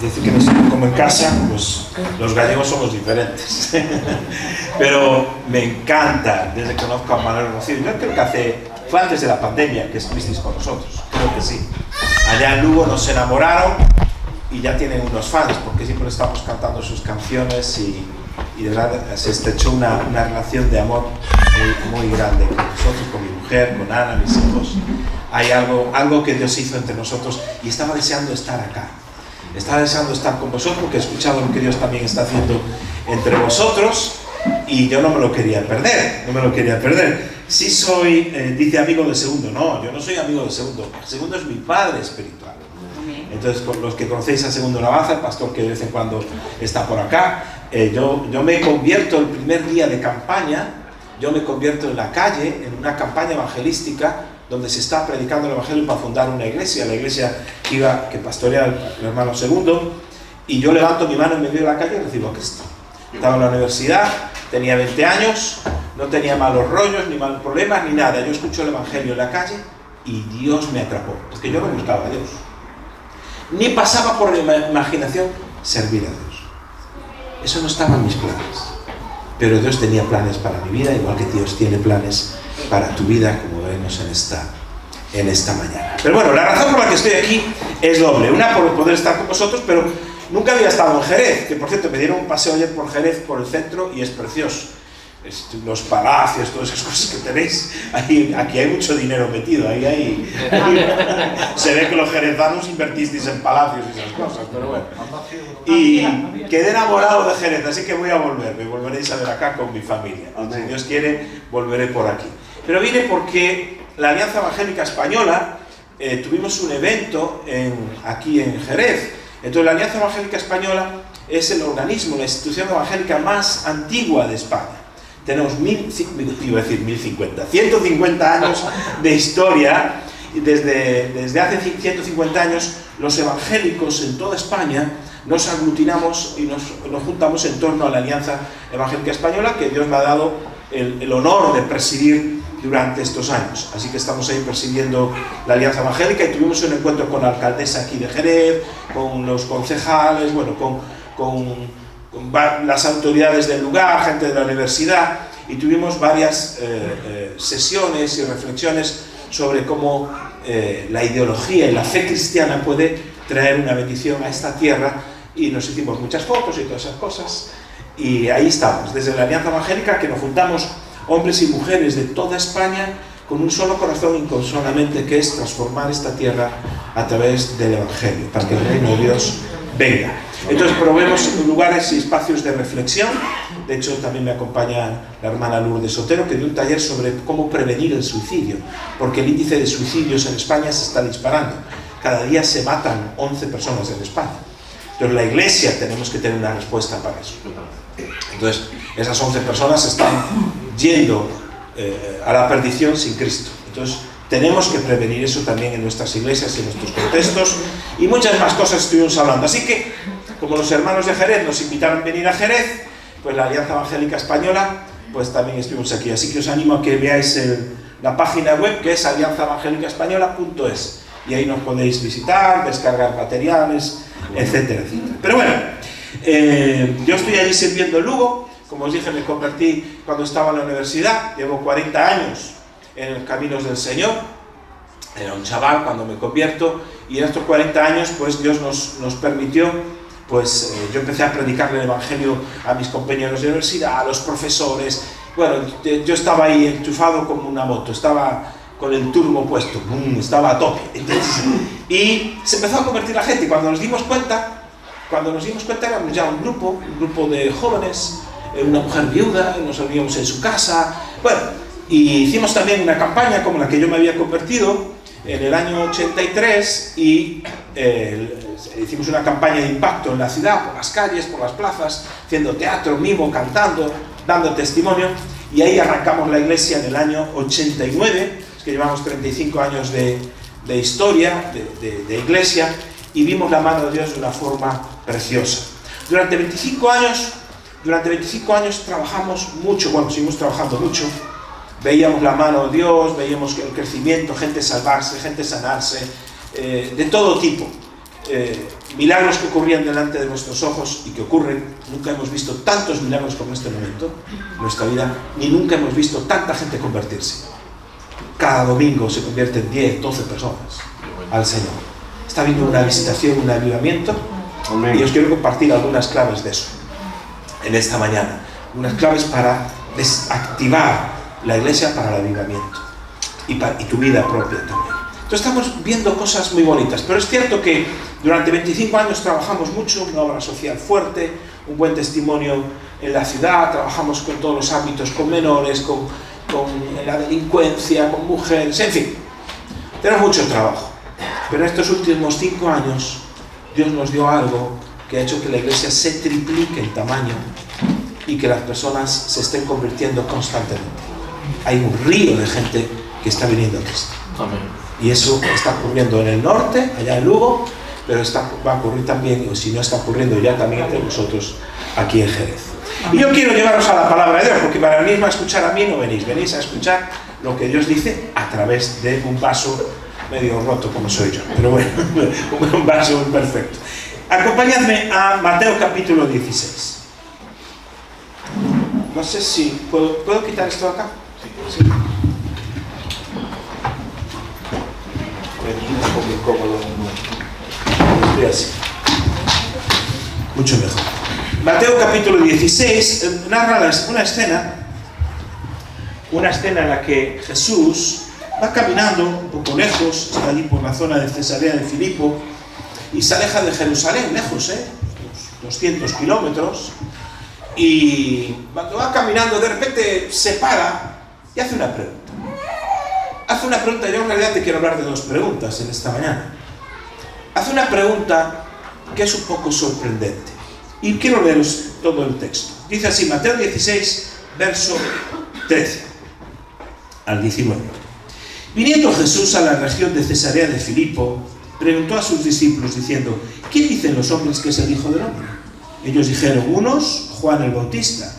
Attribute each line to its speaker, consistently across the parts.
Speaker 1: dice que como en casa, pues los gallegos somos diferentes. Pero me encanta, desde que conozco a Manuel Rocío, yo creo que fue antes de la pandemia que estuvisteis con nosotros, creo que sí. Allá en Lugo nos enamoraron y ya tienen unos fans, porque siempre estamos cantando sus canciones y de verdad se estrechó una relación de amor muy grande con nosotros, con mi mujer, con Ana, mis hijos. Hay algo que Dios hizo entre nosotros y estaba deseando estar acá. Estaba deseando estar con vosotros porque he escuchado lo que Dios también está haciendo entre vosotros y yo no me lo quería perder, Sí soy, dice amigo de Segundo. No, yo no soy amigo de Segundo. Segundo es mi padre espiritual. Entonces, con los que conocéis a Segundo Navaza, el pastor que de vez en cuando está por acá, yo me convierto el primer día de campaña, yo me convierto en la calle, en una campaña evangelística donde se está predicando el evangelio para fundar una iglesia, la iglesia que pastorea el hermano Segundo, y yo levanto mi mano en medio de la calle y recibo a Cristo. Estaba en la universidad, tenía 20 años, no tenía malos rollos, ni malos problemas, ni nada. Yo escucho el evangelio en la calle y Dios me atrapó, porque yo no buscaba a Dios. Ni pasaba por mi imaginación servir a Dios. Eso no estaba en mis planes. Pero Dios tenía planes para mi vida, igual que Dios tiene planes para tu vida, como vemos en esta mañana. Pero bueno, la razón por la que estoy aquí es doble. Una, por poder estar con vosotros, pero nunca había estado en Jerez, que por cierto me dieron un paseo ayer por Jerez, por el centro, y es precioso. Los palacios, todas esas cosas que tenéis, aquí hay mucho dinero metido, se ve que los jerezanos invertisteis en palacios y esas cosas, pero bueno. Y quedé enamorado de Jerez, así que voy a volver, me volveréis a ver acá con mi familia. Si Dios quiere, volveré por aquí. Pero vine porque la Alianza Evangélica Española, tuvimos un evento aquí en Jerez. Entonces la Alianza Evangélica Española es el organismo, la institución evangélica más antigua de España. Tenemos 150 años de historia, y desde hace 150 años los evangélicos en toda España nos aglutinamos y nos juntamos en torno a la Alianza Evangélica Española, que Dios me ha dado el honor de presidir durante estos años. Así que estamos ahí presidiendo la Alianza Evangélica y tuvimos un encuentro con la alcaldesa aquí de Jerez, con los concejales, bueno, con las autoridades del lugar, gente de la universidad, y tuvimos varias sesiones y reflexiones sobre cómo la ideología y la fe cristiana puede traer una bendición a esta tierra, y nos hicimos muchas fotos y todas esas cosas, y ahí estamos, desde la Alianza Evangélica, que nos juntamos hombres y mujeres de toda España con un solo corazón inconsolamente, que es transformar esta tierra a través del Evangelio, para que el reino de Dios venga. Entonces promovemos lugares y espacios de reflexión. De hecho, también me acompaña la hermana Lourdes Sotero, que dio un taller sobre cómo prevenir el suicidio, porque el índice de suicidios en España se está disparando. Cada día se matan 11 personas en España. Entonces la Iglesia tenemos que tener una respuesta para eso. Entonces esas 11 personas están yendo a la perdición sin Cristo. Entonces tenemos que prevenir eso también en nuestras iglesias y en nuestros contextos, y muchas más cosas estuvimos hablando. Así que, como los hermanos de Jerez nos invitaron a venir a Jerez, pues la Alianza Evangélica Española, pues también estuvimos aquí. Así que os animo a que veáis la página web, que es alianzaevangelicaespañola.es, y ahí nos podéis visitar, descargar materiales, etcétera, etcétera. Pero bueno, yo estoy allí sirviendo en Lugo. Como os dije, me convertí cuando estaba en la universidad, llevo 40 años en los caminos del Señor. Era un chaval cuando me convierto, y en estos 40 años pues Dios nos permitió, pues yo empecé a predicarle el Evangelio a mis compañeros de universidad, a los profesores. Bueno, yo estaba ahí enchufado como una moto, estaba con el turbo puesto, estaba a tope. Entonces, y se empezó a convertir la gente, y cuando nos dimos cuenta éramos ya un grupo de jóvenes, una mujer viuda, nos reuníamos en su casa. Bueno, y hicimos también una campaña como la que yo me había convertido en el año 83, y hicimos una campaña de impacto en la ciudad, por las calles, por las plazas, haciendo teatro, mimo, cantando, dando testimonio, y ahí arrancamos la iglesia en el año 89, es que llevamos 35 años de historia, de iglesia, y vimos la mano de Dios de una forma preciosa. Durante 25 años trabajamos mucho, bueno, seguimos trabajando mucho. Veíamos la mano de Dios, veíamos el crecimiento, gente salvarse, gente sanarse, de todo tipo. milagros que ocurrían delante de nuestros ojos y que ocurren. Nunca hemos visto tantos milagros como en este momento en nuestra vida, ni nunca hemos visto tanta gente convertirse. Cada domingo se convierten 10, 12 personas al Señor. Está habiendo una visitación, un avivamiento. Amén. Y os quiero compartir algunas claves de eso en esta mañana. Unas claves para desactivar la iglesia para el avivamiento y tu vida propia también. Entonces estamos viendo cosas muy bonitas, pero es cierto que durante 25 años trabajamos mucho, una obra social fuerte, un buen testimonio en la ciudad, trabajamos con todos los ámbitos, con menores, con la delincuencia, con mujeres, en fin, tenemos mucho trabajo. Pero en estos últimos 5 años Dios nos dio algo que ha hecho que la iglesia se triplique en tamaño y que las personas se estén convirtiendo constantemente. Hay un río de gente que está viniendo a Cristo. Amén. Y eso está ocurriendo en el norte, allá en Lugo, pero va a ocurrir también, o si no está ocurriendo ya también entre nosotros aquí en Jerez. Y yo quiero llevaros a la palabra de Dios, porque para venir a escuchar a mí no venís a escuchar lo que Dios dice a través de un vaso medio roto como soy yo, pero bueno, un vaso imperfecto. Acompañadme a Mateo capítulo 16. No sé si ¿puedo quitar esto acá? Sí. Un poco incómodo. Estoy así. Mucho mejor. Mateo capítulo 16 narra una escena en la que Jesús va caminando un poco lejos, está allí por la zona de Cesarea de Filipo y se aleja de Jerusalén, lejos, unos 200 kilómetros, y cuando va caminando de repente se para y hace una pregunta. Yo en realidad te quiero hablar de 2 preguntas en esta mañana. Hace una pregunta que es un poco sorprendente. Y quiero leeros todo el texto. Dice así, Mateo 16, verso 13 al 19. Viniendo Jesús a la región de Cesarea de Filipo, preguntó a sus discípulos diciendo, ¿quién dicen los hombres que es el Hijo del Hombre? Ellos dijeron, unos Juan el Bautista,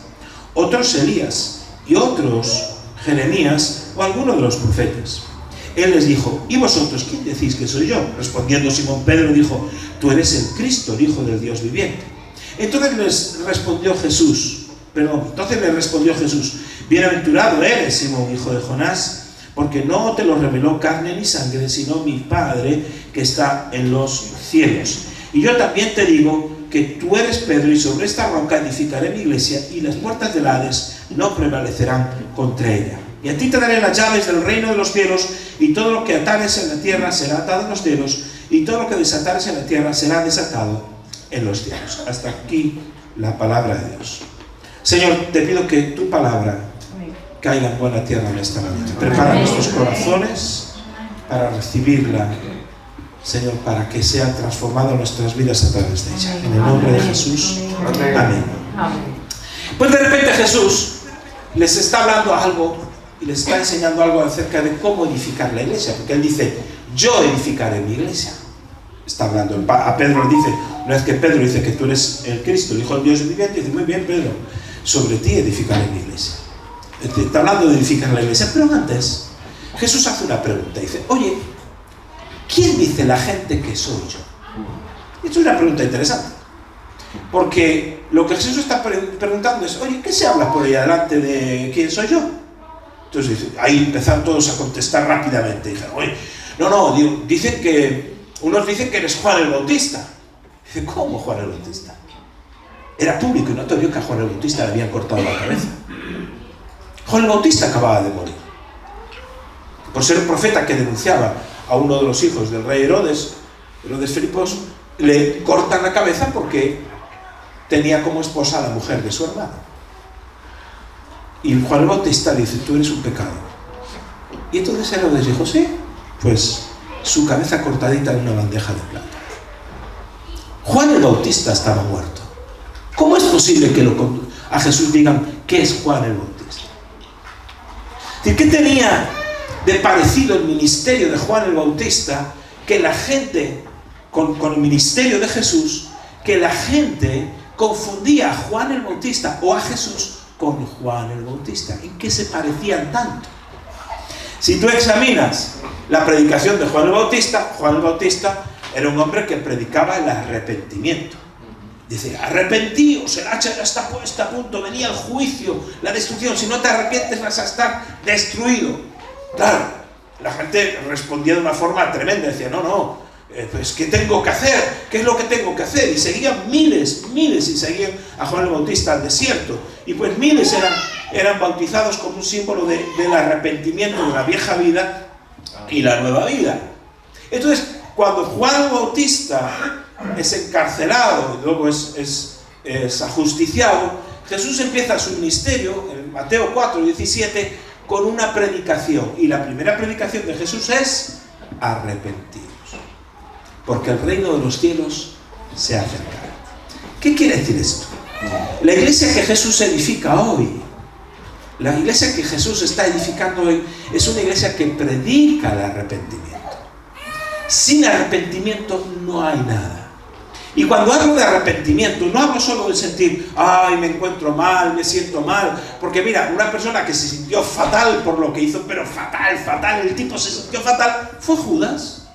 Speaker 1: otros Elías y otros Jeremías o alguno de los profetas. Él les dijo, ¿y vosotros quién decís que soy yo? Respondiendo Simón Pedro dijo, tú eres el Cristo, el Hijo del Dios viviente. Entonces les respondió Jesús, bienaventurado eres, Simón, hijo de Jonás, porque no te lo reveló carne ni sangre, sino mi Padre que está en los cielos. Y yo también te digo que tú eres Pedro, y sobre esta roca edificaré mi iglesia, y las puertas del Hades no prevalecerán contra ella. Y a ti te daré las llaves del reino de los cielos, y todo lo que atares en la tierra será atado en los cielos, y todo lo que desatares en la tierra será desatado en los cielos. Hasta aquí la palabra de Dios. Señor, te pido que tu palabra caiga en buena tierra en esta mañana. Prepara nuestros corazones para recibirla, Señor, para que sea transformado nuestras vidas a través de ella. En el nombre de Jesús. Amén. Pues de repente Jesús les está hablando algo y les está enseñando algo acerca de cómo edificar la iglesia, porque Él dice, yo edificaré mi iglesia. Está hablando, a Pedro le dice, una vez que Pedro dice que tú eres el Cristo, el Hijo del Dios viviente, dice, muy bien Pedro, sobre ti edificaré mi iglesia. Está hablando de edificar la iglesia, pero antes Jesús hace una pregunta, dice, oye, ¿quién dice la gente que soy yo? Esto es una pregunta interesante, porque lo que Jesús está preguntando es, oye, ¿qué se habla por ahí adelante de quién soy yo? Entonces ahí empezaron todos a contestar rápidamente, dijeron, oye, unos dicen que eres Juan el Bautista. Dice, ¿cómo Juan el Bautista? Era público y notorio que a Juan el Bautista le habían cortado la cabeza. Juan el Bautista acababa de morir. Por ser un profeta que denunciaba a uno de los hijos del rey Herodes Filipos, le cortan la cabeza porque tenía como esposa a la mujer de su hermano. Y Juan el Bautista le dice, tú eres un pecador. Y entonces Herodes dijo, sí, pues su cabeza cortadita en una bandeja de plata. Juan el Bautista estaba muerto. ¿Cómo es posible que a Jesús digan qué es Juan el Bautista? ¿Qué tenía de parecido el ministerio de Juan el Bautista que la gente, con el ministerio de Jesús, que la gente confundía a Juan el Bautista o a Jesús con Juan el Bautista? ¿En qué se parecían tanto? Si tú examinas la predicación de Juan el Bautista era un hombre que predicaba el arrepentimiento. Dice, arrepentíos, el hacha ya está puesta a punto, venía el juicio, la destrucción, si no te arrepientes vas a estar destruido. Claro, la gente respondía de una forma tremenda, decía, no, pues ¿qué tengo que hacer? ¿Qué es lo que tengo que hacer? Y seguían miles, y seguían a Juan el Bautista al desierto, y pues miles eran bautizados como un símbolo del arrepentimiento de la vieja vida y la nueva vida. Entonces, cuando Juan el Bautista es encarcelado y luego es ajusticiado, Jesús empieza su ministerio en Mateo 4:17 con una predicación, y la primera predicación de Jesús es arrepentidos, porque el reino de los cielos se ha acercado. ¿Qué quiere decir esto? La iglesia que Jesús edifica hoy, la iglesia que Jesús está edificando hoy, es una iglesia que predica el arrepentimiento. Sin arrepentimiento no hay nada. Y cuando hablo de arrepentimiento, no hablo solo de sentir, ay, me encuentro mal, me siento mal, porque mira, una persona que se sintió fatal por lo que hizo, pero fatal, el tipo se sintió fatal, fue Judas.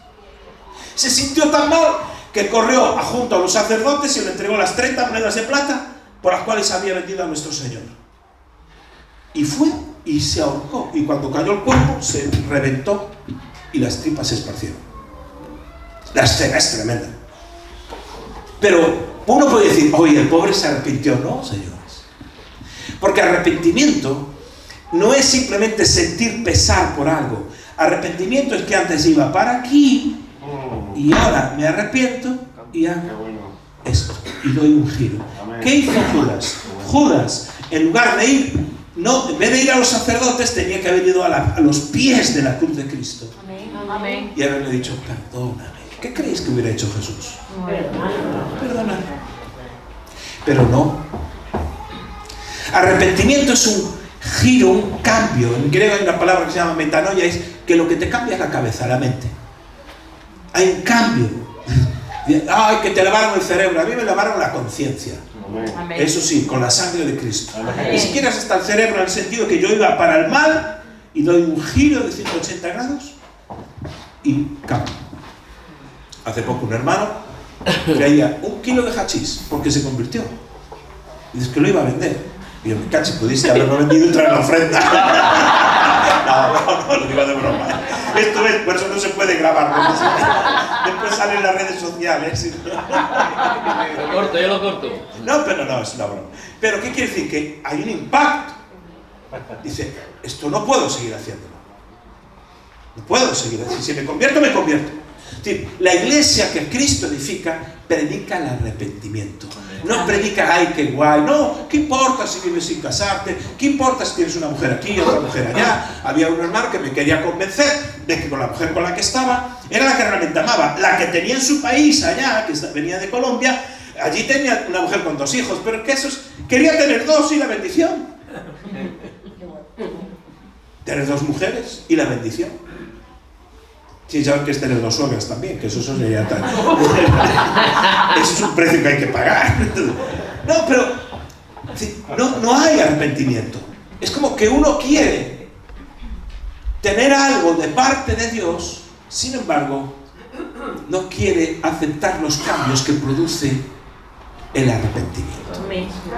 Speaker 1: Se sintió tan mal que corrió junto a los sacerdotes y le entregó las 30 monedas de plata por las cuales había vendido a nuestro Señor. Y fue y se ahorcó, y cuando cayó el cuerpo se reventó y las tripas se esparcieron. La escena es tremenda. Pero uno puede decir, oye, el pobre se arrepintió. No, señores. Porque arrepentimiento no es simplemente sentir pesar por algo. Arrepentimiento es que antes iba para aquí y ahora me arrepiento y hago esto y doy un giro. ¿Qué hizo Judas? Judas, en lugar de ir, en vez de ir a los sacerdotes, tenía que haber ido a los pies de la cruz de Cristo. Amén. Y haberle dicho, perdóname. ¿Qué creéis que hubiera hecho Jesús? Perdonar. Pero no. Arrepentimiento es un giro, un cambio. En griego hay una palabra que se llama metanoia, es que lo que te cambia es la cabeza, la mente. Hay un cambio. Ay, que te lavaron el cerebro. A mí me lavaron la conciencia. Eso sí, con la sangre de Cristo. Ni siquiera es hasta el cerebro, en el sentido que yo iba para el mal y doy un giro de 180 grados y cambio. Hace poco un hermano traía 1 kilo de hachís porque se convirtió. Y dice que lo iba a vender. Y yo, me cacho, pudiste haberlo vendido y traer la ofrenda. No, lo digo de broma. Esto es, por eso no se puede grabar. Después salen en las redes sociales.
Speaker 2: Lo corto, yo lo corto.
Speaker 1: No, pero no, es una broma. Pero ¿qué quiere decir? Que hay un impacto. Dice, esto no puedo seguir haciéndolo. No puedo seguir haciéndolo. Si me convierto, me convierto. Es decir, la iglesia que Cristo edifica predica el arrepentimiento. No predica, ay, qué guay. No, ¿qué importa si vives sin casarte? ¿Qué importa si tienes una mujer aquí y otra mujer allá? Había un hermano que me quería convencer de que con la mujer con la que estaba era la que realmente amaba. La que tenía en su país allá, que venía de Colombia, allí tenía una mujer con 2 hijos, pero que quería tener 2 y la bendición. Tener 2 mujeres y la bendición. Sí, saben que es tener 2 suegras también, que eso sería tan... Eso es un precio que hay que pagar. No, pero no hay arrepentimiento. Es como que uno quiere tener algo de parte de Dios, sin embargo, no quiere aceptar los cambios que produce el arrepentimiento.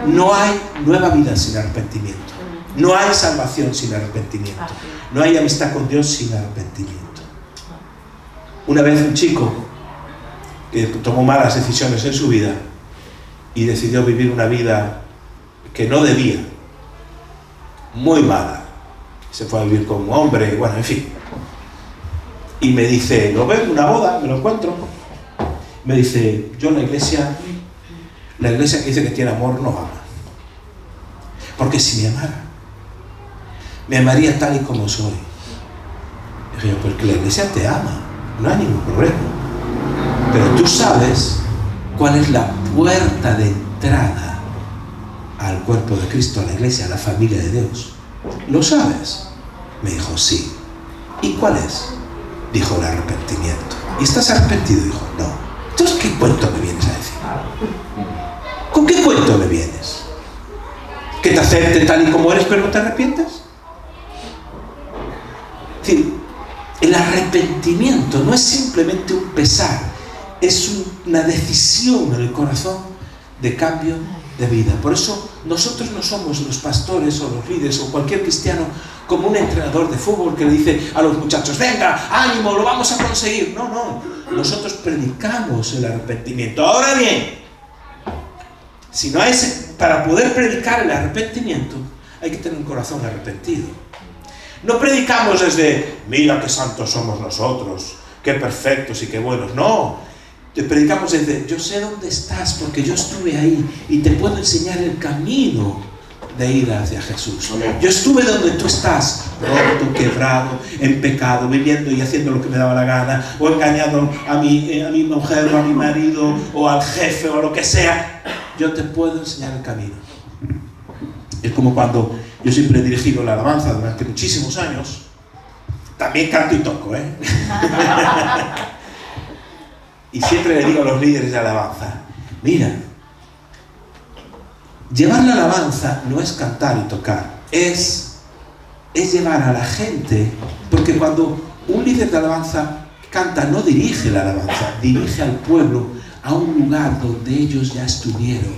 Speaker 1: No hay nueva vida sin arrepentimiento. No hay salvación sin arrepentimiento. No hay amistad con Dios sin arrepentimiento. Una vez un chico que tomó malas decisiones en su vida y decidió vivir una vida que no debía, muy mala. Se fue a vivir con un hombre, bueno, en fin. Y me dice, lo veo en una boda, me lo encuentro. Me dice, yo la iglesia que dice que tiene amor no ama. Porque si me amara, me amaría tal y como soy. Dije yo, porque la iglesia te ama. No hay ningún problema. Pero tú sabes cuál es la puerta de entrada al cuerpo de Cristo, a la iglesia, a la familia de Dios. ¿Lo sabes? Me dijo, sí. ¿Y cuál es? Dijo, el arrepentimiento. ¿Y estás arrepentido? Dijo, no. Entonces, ¿qué cuento me vienes a decir? ¿Con qué cuento me vienes? ¿Que te acepte tal y como eres pero no te arrepientas? Es decir, el arrepentimiento no es simplemente un pesar, es una decisión en el corazón de cambio de vida. Por eso nosotros no somos los pastores o los líderes o cualquier cristiano como un entrenador de fútbol que le dice a los muchachos: venga, ánimo, lo vamos a conseguir. No, no. Nosotros predicamos el arrepentimiento. Ahora bien, si no es para poder predicar el arrepentimiento, hay que tener un corazón arrepentido. No predicamos desde mira qué santos somos nosotros, qué perfectos y qué buenos. No, te predicamos desde yo sé dónde estás porque yo estuve ahí y te puedo enseñar el camino de ir hacia Jesús. Yo estuve donde tú estás, roto, quebrado, en pecado, viviendo y haciendo lo que me daba la gana, o engañando a mi mujer o a mi marido o al jefe o lo que sea. Yo te puedo enseñar el camino. Es como cuando yo siempre he dirigido la alabanza durante muchísimos años. También canto y toco, ¿eh? Y siempre le digo a los líderes de alabanza: mira, llevar la alabanza no es cantar y tocar, es llevar a la gente, porque cuando un líder de alabanza canta, no dirige la alabanza, dirige al pueblo a un lugar donde ellos ya estuvieron,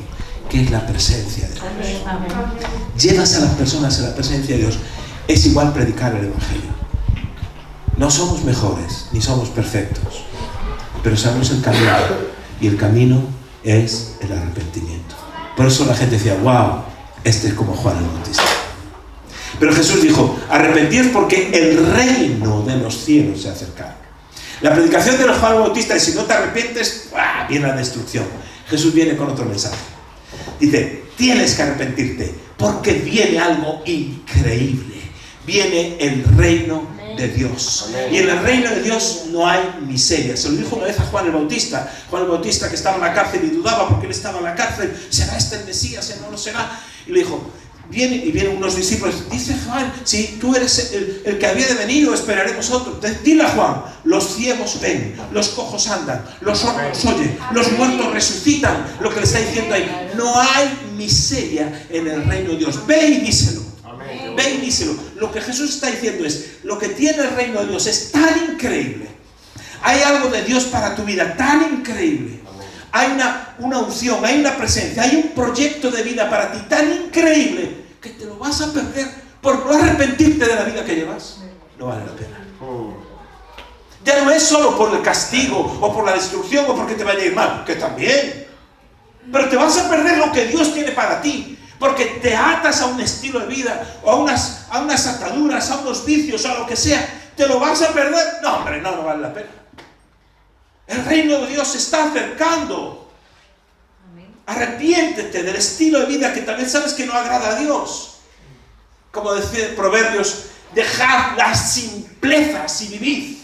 Speaker 1: que es la presencia de Dios. Llevas a las personas a la presencia de Dios. Es igual predicar el Evangelio. No somos mejores, ni somos perfectos, pero sabemos el camino, y el camino es el arrepentimiento. Por eso la gente decía: wow, este es como Juan el Bautista. Pero Jesús dijo: arrepentíos porque el reino de los cielos se ha acercado. La predicación de Juan el Bautista es: si no te arrepientes, viene la destrucción. Jesús viene con otro mensaje. Dice: tienes que arrepentirte porque viene algo increíble. Viene el reino de Dios. Y en el reino de Dios no hay miseria. Se lo dijo una vez a Juan el Bautista. Juan el Bautista, que estaba en la cárcel y dudaba porque él estaba en la cárcel: ¿será este el Mesías? ¿No lo será? Y le dijo: vienen unos discípulos. Dice Juan: si tú eres el que había de venir, o esperaremos otro. Dile a Juan: los ciegos ven, los cojos andan, los sordos oyen, los muertos resucitan. Lo que le está diciendo ahí: no hay miseria en el reino de Dios. Ve y díselo. Ve y díselo. Lo que Jesús está diciendo es: lo que tiene el reino de Dios es tan increíble. Hay algo de Dios para tu vida tan increíble. Hay una unción, hay una presencia, hay un proyecto de vida para ti tan increíble que te lo vas a perder por no arrepentirte de la vida que llevas. No vale la pena. Ya no es solo por el castigo o por la destrucción o porque te vaya a ir mal, que también. Pero te vas a perder lo que Dios tiene para ti, porque te atas a un estilo de vida o a unas ataduras, a unos vicios, a lo que sea. ¿Te lo vas a perder? No, hombre, no vale la pena. El reino de Dios se está acercando. Arrepiéntete del estilo de vida que también sabes que no agrada a Dios. Como decía Proverbios: dejad las simplezas y vivid.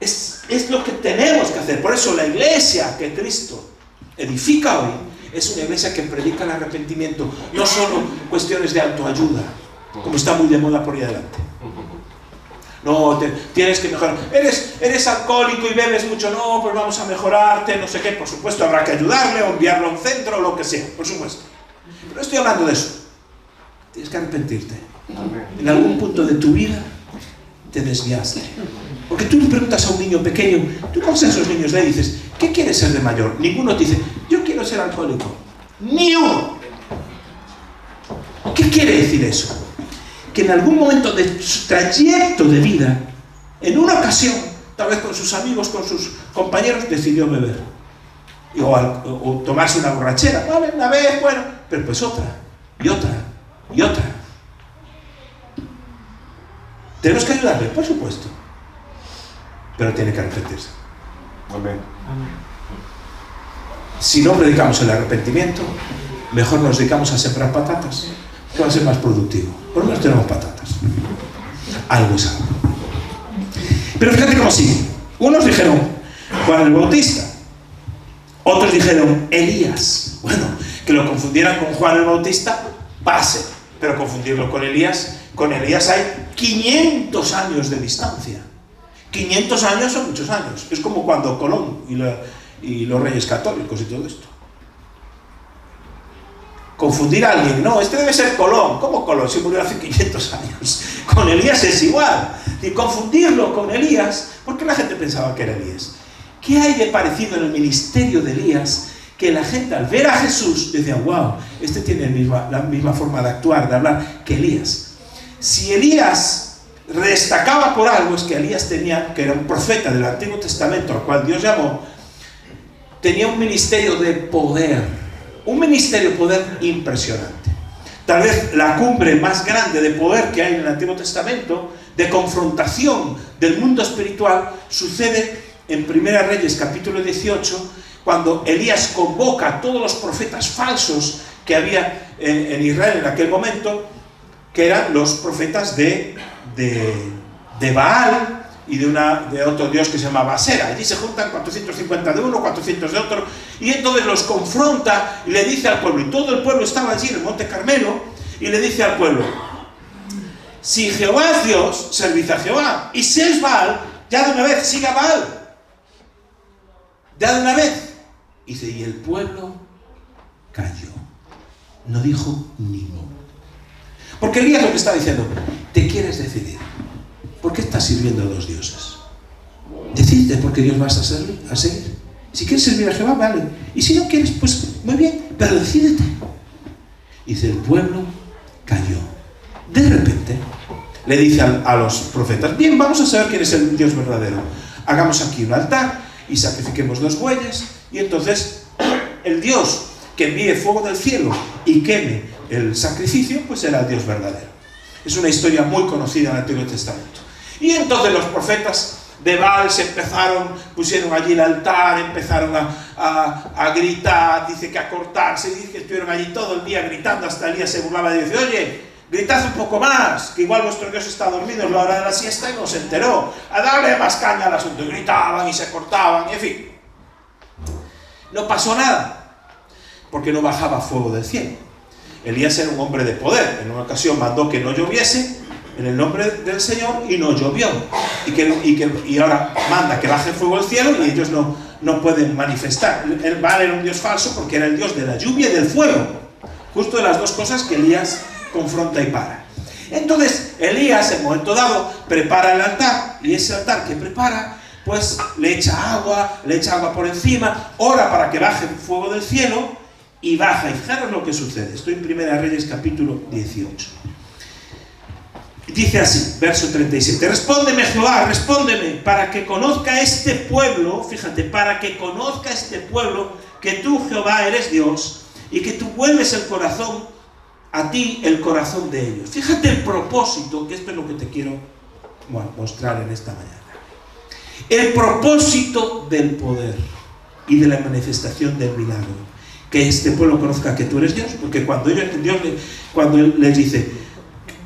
Speaker 1: Es lo que tenemos que hacer. Por eso la iglesia que Cristo edifica hoy es una iglesia que predica el arrepentimiento, no solo cuestiones de autoayuda, como está muy de moda por ahí adelante. No, tienes que mejorar. Eres alcohólico y bebes mucho. No, pues vamos a mejorarte, no sé qué. Por supuesto habrá que ayudarle o enviarlo a un centro o lo que sea, por supuesto. Pero no estoy hablando de eso. Tienes que arrepentirte. En algún punto de tu vida te desviaste. Porque tú le preguntas a un niño pequeño, tú conoces a esos niños de ahí y dices: ¿qué quieres ser de mayor? Ninguno te dice: yo quiero ser alcohólico. Ni uno. ¿Qué quiere decir eso? Que en algún momento de su trayecto de vida, en una ocasión, tal vez con sus amigos, con sus compañeros, decidió beber. O tomarse una borrachera. Vale, una vez, bueno, pero pues otra, y otra, y otra. ¿Tenemos que ayudarle? Por supuesto. Pero tiene que arrepentirse.
Speaker 3: Amén.
Speaker 1: Si no predicamos el arrepentimiento, mejor nos dedicamos a sembrar patatas, que va a ser más productivo. Por lo menos tenemos patatas. Algo es algo. Pero fíjate cómo sigue. Unos dijeron Juan el Bautista, otros dijeron Elías. Bueno, que lo confundieran con Juan el Bautista, pase, pero confundirlo con Elías hay 500 años de distancia. 500 años son muchos años. Es como cuando Colón y los reyes católicos y todo esto. Confundir a alguien: no, este debe ser Colón. ¿Cómo Colón? Si murió hace 500 años. Con Elías es igual. Y confundirlo con Elías, porque la gente pensaba que era Elías. ¿Qué hay de parecido en el ministerio de Elías? Que la gente al ver a Jesús decía, wow, este tiene la misma forma de actuar, de hablar que Elías. Si Elías destacaba por algo, es que Elías tenía, que era un profeta del Antiguo Testamento, al cual Dios llamó, tenía un ministerio de poder, un ministerio de poder impresionante. Tal vez la cumbre más grande de poder que hay en el Antiguo Testamento, de confrontación del mundo espiritual, sucede en 1 Reyes capítulo 18, cuando Elías convoca a todos los profetas falsos que había en Israel en aquel momento, que eran los profetas de Baal y de otro dios que se llama Basera. Allí se juntan 450 de uno, 400 de otro, y entonces los confronta y le dice al pueblo, y todo el pueblo estaba allí en el Monte Carmelo, y le dice al pueblo, si Jehová es Dios, servid a Jehová, y si es Baal, ya de una vez siga Baal, ya de una vez. Dice, y el pueblo cayó, no dijo ni no. Porque Elías lo que está diciendo, te quieres decidir, ¿por qué estás sirviendo a dos dioses? Decídete por qué Dios vas a seguir. Si quieres servir a Jehová, vale, y si no quieres, pues muy bien, pero decídete. Dice, el pueblo cayó. De repente le dice a los profetas, bien, vamos a saber quién es el Dios verdadero, hagamos aquí un altar y sacrifiquemos 2 bueyes, y entonces el Dios que envíe fuego del cielo y queme el sacrificio, pues será el Dios verdadero. Es una historia muy conocida en el Antiguo Testamento. Y entonces los profetas de Baal pusieron allí el altar, empezaron a gritar, dice que a cortarse, y dice que estuvieron allí todo el día gritando, hasta Elías se burlaba y dice, oye, gritad un poco más, que igual vuestro Dios está dormido en la hora de la siesta y no se enteró, a darle más caña al asunto. Y gritaban y se cortaban, y en fin. No pasó nada, porque no bajaba fuego del cielo. Elías era un hombre de poder. En una ocasión mandó que no lloviese en el nombre del Señor y no llovió. Y ahora manda que baje fuego del cielo y ellos no pueden manifestar. El Baal era un dios falso porque era el dios de la lluvia y del fuego. Justo de las dos cosas que Elías confronta y para. Entonces Elías en un momento dado prepara el altar, y ese altar que prepara pues le echa agua por encima, ora para que baje fuego del cielo y baja. Y fijaros lo que sucede. Estoy en 1 Reyes capítulo 18. Dice así, verso 37, respóndeme Jehová, respóndeme, para que conozca este pueblo, fíjate, para que conozca este pueblo que tú Jehová eres Dios y que tú vuelves el corazón a ti, el corazón de ellos. Fíjate el propósito, que esto es lo que te quiero mostrar en esta mañana. El propósito del poder y de la manifestación del milagro. Que este pueblo conozca que tú eres Dios, porque cuando Él les dice,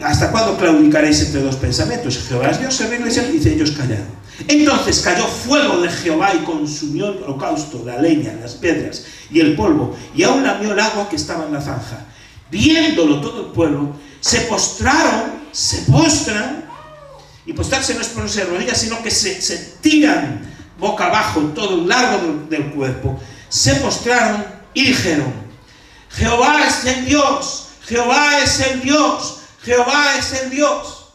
Speaker 1: ¿hasta cuándo claudicaréis entre dos pensamientos? Jehová es Dios, servid Dios, dice, ellos callaron. Entonces cayó fuego de Jehová y consumió el holocausto, la leña, las piedras y el polvo, y aún lamió el agua que estaba en la zanja. Viéndolo todo el pueblo, se postran, y postrarse no es ponerse de rodillas, sino que se tiran boca abajo todo el largo del cuerpo. Se postraron y dijeron, Jehová es el Dios, Jehová es el Dios, Jehová es el Dios.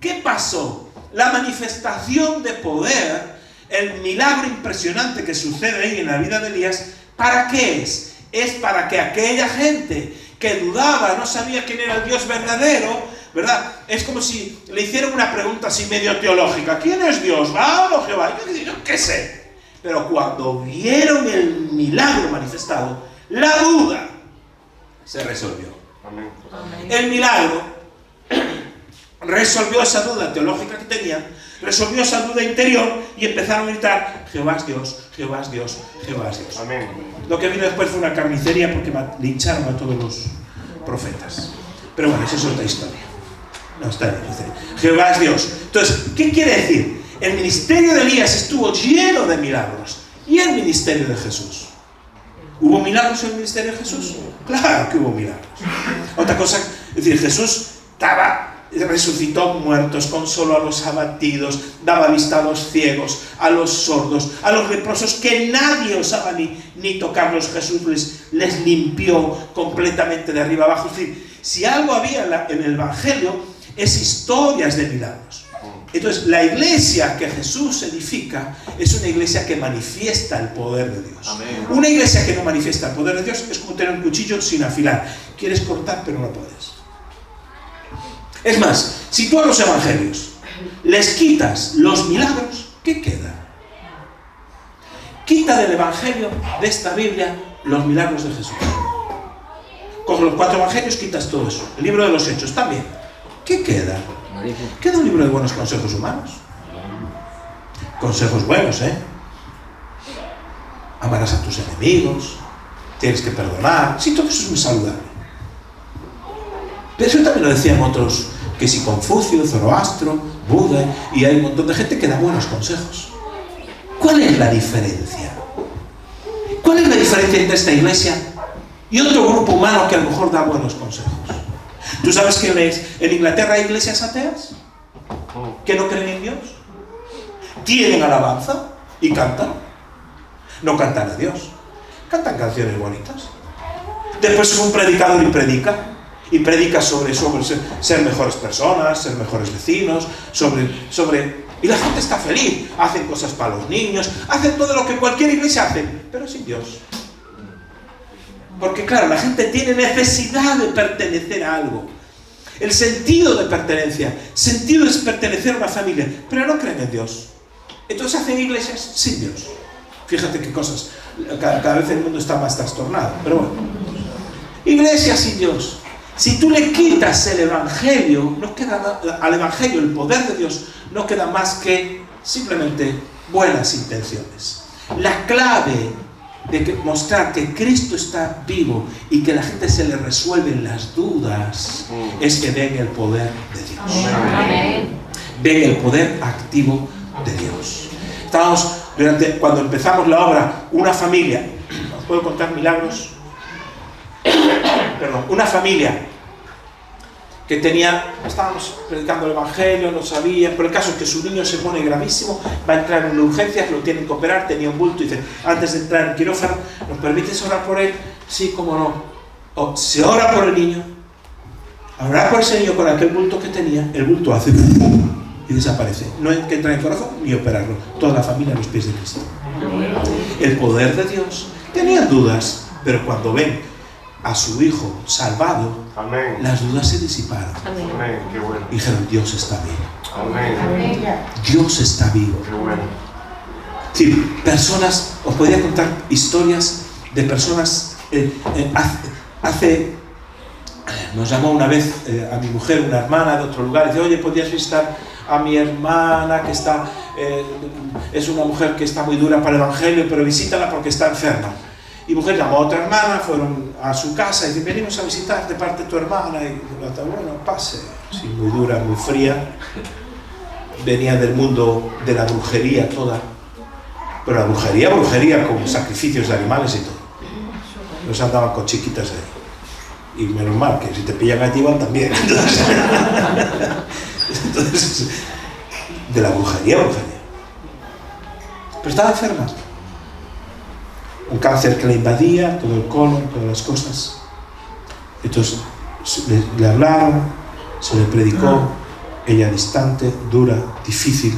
Speaker 1: ¿Qué pasó? La manifestación de poder, el milagro impresionante que sucede ahí en la vida de Elías, ¿para qué es? Es para que aquella gente que dudaba, no sabía quién era el Dios verdadero, ¿verdad? Es como si le hicieran una pregunta así medio teológica. ¿Quién es Dios? ¿Baal o Jehová? Yo qué sé. Pero cuando vieron el milagro manifestado, la duda se resolvió.
Speaker 3: Amén.
Speaker 1: El milagro resolvió esa duda teológica que tenían, resolvió esa duda interior y empezaron a gritar, Jehová es Dios, Jehová es Dios, Jehová es Dios.
Speaker 3: Amén.
Speaker 1: Lo que vino después fue una carnicería porque lincharon a todos los profetas. Pero bueno, esa es otra historia. No, está bien, dice, Jehová es Dios. Entonces, ¿qué quiere decir? El ministerio de Elías estuvo lleno de milagros. ¿Y el ministerio de Jesús? ¿Hubo milagros en el ministerio de Jesús? Claro que hubo milagros. Otra cosa, es decir, Jesús resucitó muertos, consoló a los abatidos, daba vista a los ciegos, a los sordos, a los leprosos, que nadie osaba ni tocarlos. Jesús les limpió completamente de arriba abajo. Es decir, si algo había en el Evangelio, es historias de milagros. Entonces, la iglesia que Jesús edifica es una iglesia que manifiesta el poder de Dios.
Speaker 3: Amén.
Speaker 1: Una iglesia que no manifiesta el poder de Dios es como tener un cuchillo sin afilar. Quieres cortar, pero no puedes. Es más, si tú a los evangelios les quitas los milagros, ¿qué queda? Quita del evangelio de esta Biblia los milagros de Jesús. Coge los 4 evangelios, quitas todo eso. El libro de los Hechos también. ¿Qué queda? Queda un libro de buenos consejos humanos. Consejos buenos, Amarás a tus enemigos, tienes que perdonar. Sí, todo eso es muy saludable. Pero eso también lo decían otros, que si Confucio, Zoroastro, Buda, y hay un montón de gente que da buenos consejos. ¿Cuál es la diferencia? ¿Cuál es la diferencia entre esta iglesia y otro grupo humano que a lo mejor da buenos consejos? ¿Tú sabes que en Inglaterra hay iglesias ateas que no creen en Dios? Tienen alabanza y cantan. No cantan a Dios, cantan canciones bonitas. Después un predicador y predica sobre ser mejores personas, ser mejores vecinos, y la gente está feliz, hacen cosas para los niños, hacen todo lo que cualquier iglesia hace, pero sin Dios. Porque claro, la gente tiene necesidad de pertenecer a algo. El sentido de pertenencia, sentido es pertenecer a una familia, pero no creen en Dios. Entonces hacen iglesias sin Dios. Fíjate qué cosas, cada vez el mundo está más trastornado, pero bueno. Iglesias sin Dios. Si tú le quitas el evangelio, no queda al evangelio, el poder de Dios, no queda más que simplemente buenas intenciones. La clave de mostrar que Cristo está vivo y que la gente se le resuelven las dudas es que ven el poder de Dios.
Speaker 4: Amén.
Speaker 1: Ven el poder activo de Dios. Estábamos, cuando empezamos la obra, una familia, ¿os puedo contar milagros? Perdón, una familia que estábamos predicando el evangelio, no sabía, pero el caso es que su niño se pone gravísimo, va a entrar en urgencias, lo tienen que operar, tenía un bulto, y dice, antes de entrar en quirófano, ¿nos permites orar por él? Sí, cómo no. Se ora por el niño, orar por ese niño con aquel bulto que tenía, el bulto hace y desaparece. No hay que entrar en corazón ni operarlo, toda la familia a los pies de Cristo. El poder de Dios. Tenían dudas, pero cuando ven a su hijo salvado,
Speaker 3: Amén.
Speaker 1: las dudas se disiparon.
Speaker 3: Amén. Qué bueno.
Speaker 1: Y dijeron, Dios está vivo.
Speaker 3: Amén.
Speaker 1: Dios está vivo.
Speaker 3: Qué bueno.
Speaker 1: Sí, personas, os podría contar historias de personas, nos llamó una vez a mi mujer, una hermana de otro lugar, y dice, oye, ¿podrías visitar a mi hermana que está, es una mujer que está muy dura para el evangelio, pero visítala porque está enferma? Y mujer llamó a otra hermana, fueron a su casa y dice, venimos a visitar de parte de tu hermana. Y la otra, bueno, pase. Sí, muy dura, muy fría. Venía del mundo de la brujería toda. Pero la brujería con sacrificios de animales y todo. Los andaban con chiquitas ahí. Y menos mal, que si te pillan a ti van también. Entonces, de la brujería. Pero estaba enferma. Un cáncer que le invadía, todo el colon, todas las cosas. Entonces le hablaron, se le predicó, ella distante, dura, difícil.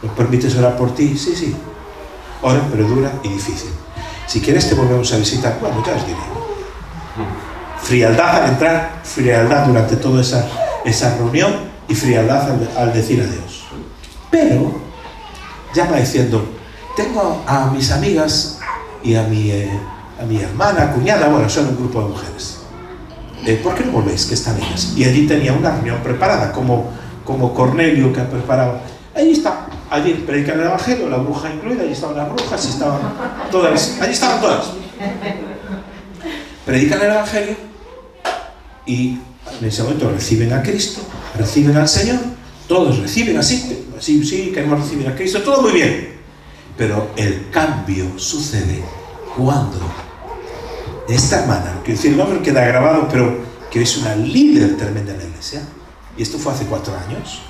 Speaker 1: ¿Nos permites orar por ti? Sí. Ora, pero dura y difícil. Si quieres te volvemos a visitar. Bueno, ya os diré. Frialdad al entrar, frialdad durante toda esa reunión y frialdad al decir adiós. Pero ya va diciendo, tengo a mis amigas y a mi hermana, cuñada, bueno, son un grupo de mujeres. ¿Por qué no volvéis? Que están ellas. Y allí tenía una reunión preparada, como Cornelio que ha preparado. Allí predican el evangelio, la bruja incluida, allí estaban las brujas, allí estaban todas. Predican el evangelio y en ese momento reciben a Cristo, reciben al Señor, todos reciben así, sí, queremos recibir a Cristo, todo muy bien. Pero el cambio sucede cuando esta hermana, quiero decir, el nombre queda grabado, pero que es una líder tremenda en la iglesia, y esto fue hace 4 años,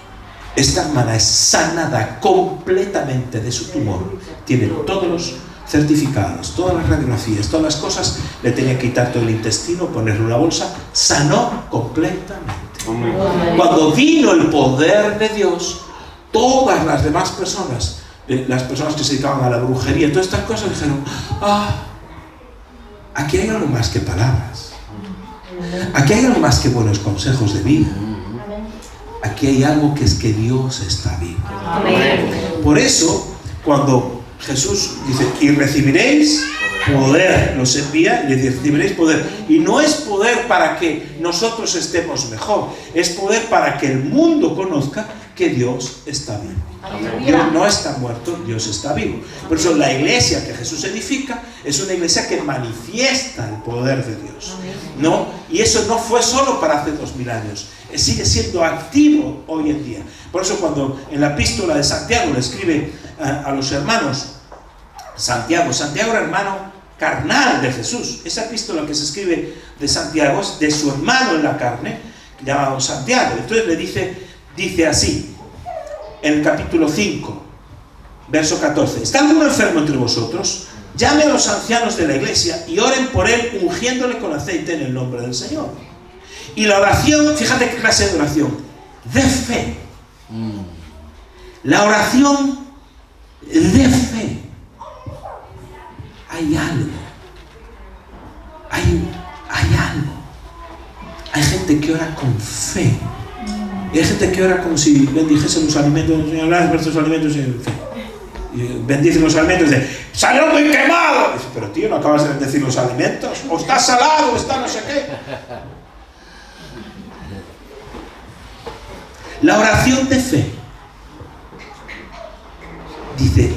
Speaker 1: esta hermana es sanada completamente de su tumor, tiene todos los certificados, todas las radiografías, todas las cosas, le tenía que quitar todo el intestino, ponerle una bolsa, sanó completamente. Cuando vino el poder de Dios, todas las demás personas, las personas que se dedicaban a la brujería, todas estas cosas, dijeron, aquí hay algo más que palabras. Aquí hay algo más que buenos consejos de vida. Aquí hay algo que es que Dios está vivo. Por eso, cuando Jesús dice, y recibiréis poder, los envía y les recibiréis poder. Y no es poder para que nosotros estemos mejor, es poder para que el mundo conozca que Dios está vivo. Dios no está muerto, Dios está vivo. Por eso la iglesia que Jesús edifica es una iglesia que manifiesta el poder de Dios, ¿no? Y eso no fue solo para hace 2000 años, sigue siendo activo hoy en día. Por eso cuando en la epístola de Santiago le escribe a los hermanos, Santiago era hermano carnal de Jesús. Esa epístola que se escribe de Santiago es de su hermano en la carne, llamado Santiago. Entonces le dice así, en el capítulo 5, verso 14: ¿Está alguno enfermo entre vosotros? Llame a los ancianos de la iglesia y oren por él, ungiéndole con aceite en el nombre del Señor. Y la oración, fíjate qué clase de oración, de fe. La oración de fe. Hay algo. Hay algo. Hay gente que ora con fe. Y hay gente que ora como si bendijesen los alimentos, Señor, gracias por estos alimentos, y bendicen los alimentos, y dice, ¡salió muy quemado! Dice, pero tío, ¿no acabas de bendecir los alimentos? O está salado, o está no sé qué. La oración de fe dice,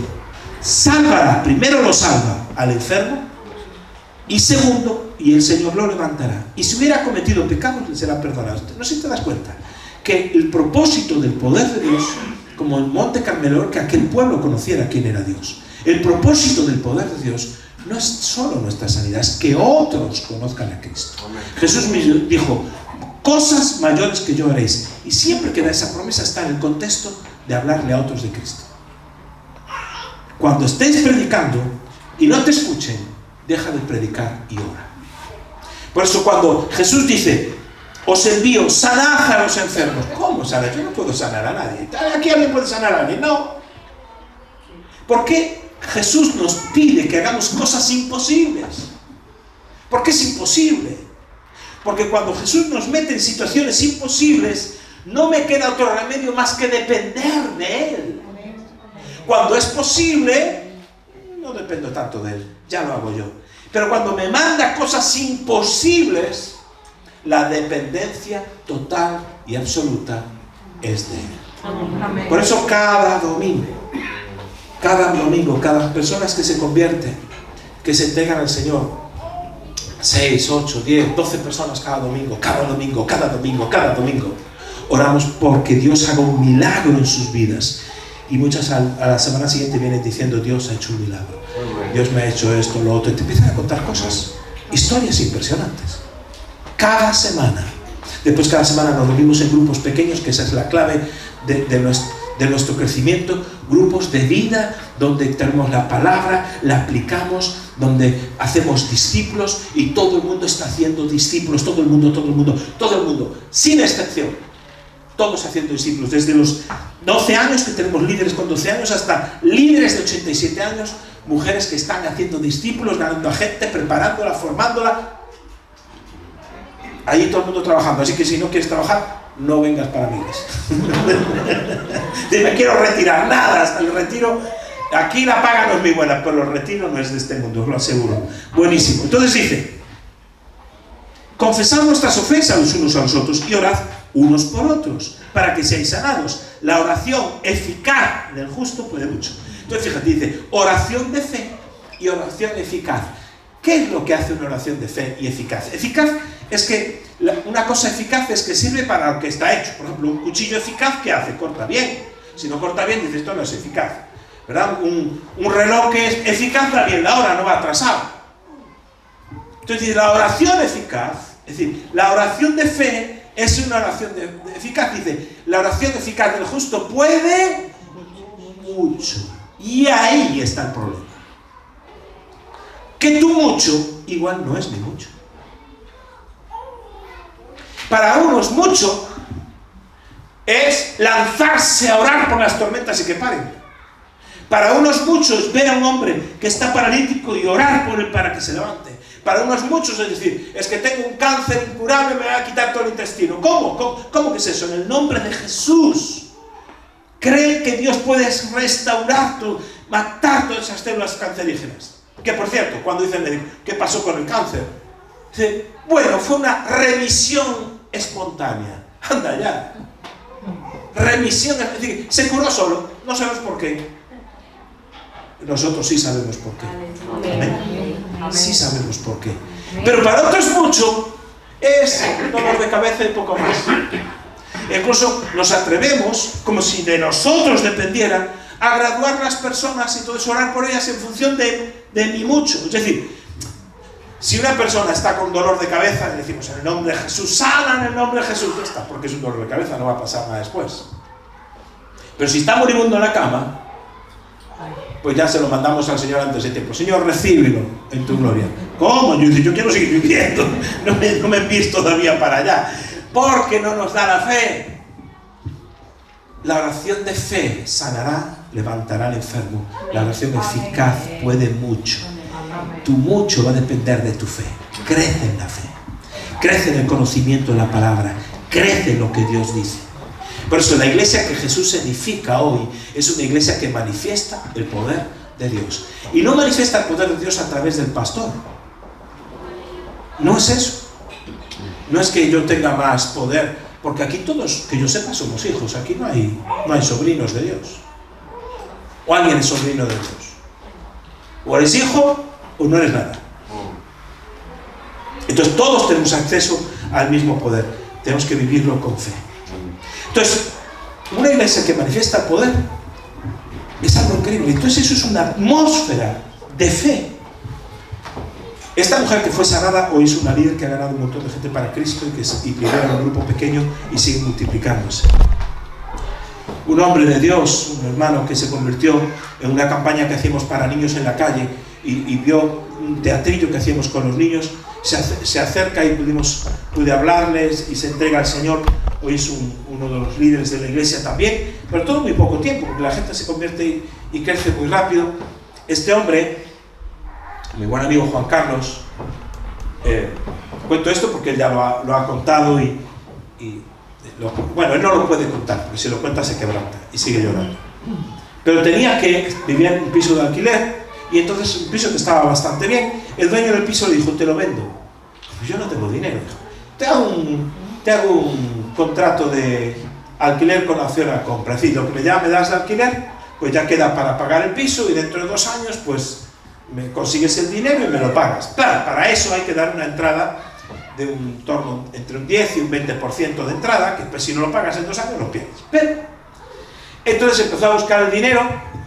Speaker 1: salvará, primero lo salva al enfermo, y segundo, y el Señor lo levantará. Y si hubiera cometido pecados, le será perdonado. No sé si te das cuenta que el propósito del poder de Dios, como en Monte Carmelo, que aquel pueblo conociera quién era Dios. El propósito del poder de Dios no es solo nuestra sanidad, es que otros conozcan a Cristo. Jesús mismo dijo, cosas mayores que yo haréis. Y siempre que da esa promesa está en el contexto de hablarle a otros de Cristo. Cuando estéis predicando y no te escuchen, deja de predicar y ora. Por eso cuando Jesús dice, os envío, sanad a los enfermos. ¿Cómo sanar? Yo no puedo sanar a nadie. ¿Aquí alguien puede sanar a alguien? No. ¿Por qué Jesús nos pide que hagamos cosas imposibles? ¿Por qué es imposible? Porque cuando Jesús nos mete en situaciones imposibles, no me queda otro remedio más que depender de Él. Cuando es posible, no dependo tanto de Él, ya lo hago yo. Pero cuando me manda cosas imposibles, la dependencia total y absoluta es de Él. Por eso cada domingo, cada persona que se convierte, que se entregan al Señor, 6, 8, 10, 12 personas cada domingo, oramos porque Dios haga un milagro en sus vidas. Y muchas a la semana siguiente vienen diciendo, Dios ha hecho un milagro, Dios me ha hecho esto, lo otro, y te empiezan a contar cosas, historias impresionantes. Cada semana. Después cada semana nos reunimos en grupos pequeños, que esa es la clave de nuestro crecimiento, grupos de vida, donde tenemos la palabra, la aplicamos, donde hacemos discípulos, y todo el mundo está haciendo discípulos, todo el mundo, sin excepción, todos haciendo discípulos, desde los 12 años, que tenemos líderes con 12 años, hasta líderes de 87 años, mujeres que están haciendo discípulos, ganando a gente, preparándola, formándola. Allí todo el mundo trabajando, así que si no quieres trabajar, no vengas para mi iglesia. Me quiero retirar, nada, hasta el retiro, aquí la paga no es muy buena, pero el retiro no es de este mundo, os lo aseguro. Buenísimo. Entonces dice, confesad vuestras ofensas los unos a los otros y orad unos por otros, para que seáis sanados. La oración eficaz del justo puede mucho. Entonces fíjate, dice, oración de fe y oración eficaz. ¿Qué es lo que hace una oración de fe y eficaz? Eficaz es que, una cosa eficaz es que sirve para lo que está hecho. Por ejemplo, un cuchillo eficaz, ¿qué hace? Corta bien. Si no corta bien, dices, esto no es eficaz, ¿verdad? Un reloj que es eficaz da bien la hora, no va atrasado. Entonces, la oración eficaz, es decir, la oración de fe es una oración eficaz. Dice, la oración eficaz del justo puede mucho. Y ahí está el problema. Que tu mucho igual no es ni mucho. Para unos mucho es lanzarse a orar por las tormentas y que paren. Para unos muchos, ver a un hombre que está paralítico y orar por él para que se levante. Para unos muchos es decir, es que tengo un cáncer incurable, me va a quitar todo el intestino. ¿Cómo que es eso? En el nombre de Jesús. Cree que Dios puede restaurar, matar todas esas células cancerígenas. Que por cierto, cuando dice el médico, ¿qué pasó con el cáncer? Dice, bueno, fue una remisión espontánea. Anda ya. Remisión, es decir, se curó solo. No sabemos por qué. Nosotros sí sabemos por qué. Amén. Sí sabemos por qué. Pero para otros mucho es dolor de cabeza y poco más. Incluso nos atrevemos, como si de nosotros dependiera, a graduar las personas y todo eso, orar por ellas en función de mi mucho. Es decir, si una persona está con dolor de cabeza, le decimos en el nombre de Jesús, sana en el nombre de Jesús, ya está, porque es un dolor de cabeza, no va a pasar nada después. Pero si está moribundo en la cama, pues ya se lo mandamos al Señor antes de tiempo. Señor, recíbelo en tu gloria. ¿Cómo? Yo quiero seguir viviendo. No me envíes todavía para allá. Porque no nos da la fe. La oración de fe sanará, levantará al enfermo. La oración eficaz puede mucho. Tu mucho va a depender de tu fe. Crece en la fe. Crece en el conocimiento de la palabra. Crece en lo que Dios dice. Por eso la iglesia que Jesús edifica hoy es una iglesia que manifiesta el poder de Dios. Y no manifiesta el poder de Dios a través del pastor. No es eso. No es que yo tenga más poder, porque aquí todos, que yo sepa, somos hijos. Aquí no hay sobrinos de Dios. O alguien es sobrino de Dios. O eres hijo o no eres nada. Entonces todos tenemos acceso al mismo poder. Tenemos que vivirlo con fe. Entonces, una iglesia que manifiesta poder es algo increíble. Entonces eso es una atmósfera de fe. Esta mujer que fue sanada hoy es una líder que ha ganado un montón de gente para Cristo y lidera un grupo pequeño y sigue multiplicándose. Un hombre de Dios, un hermano que se convirtió en una campaña que hacíamos para niños en la calle y vio un teatrillo que hacíamos con los niños, se acerca y pude hablarles y se entrega al Señor. Hoy es uno de los líderes de la iglesia también, pero todo muy poco tiempo, porque la gente se convierte y crece muy rápido. Este hombre, mi buen amigo Juan Carlos, cuento esto porque él ya lo ha contado bueno, él no lo puede contar, porque si lo cuenta se quebranta y sigue llorando. Pero vivía en un piso de alquiler, y entonces un piso que estaba bastante bien. El dueño del piso le dijo, te lo vendo. Pues yo no tengo dinero, dijo. Te hago un contrato de alquiler con opción a compra. Es decir, lo que me das de alquiler, pues ya queda para pagar el piso y dentro de 2 años, pues me consigues el dinero y me lo pagas. Claro, para eso hay que dar una entrada de un torno entre un 10 y un 20% de entrada, que pues, si no lo pagas en 2 años lo pierdes. Pero, entonces empezó a buscar el dinero,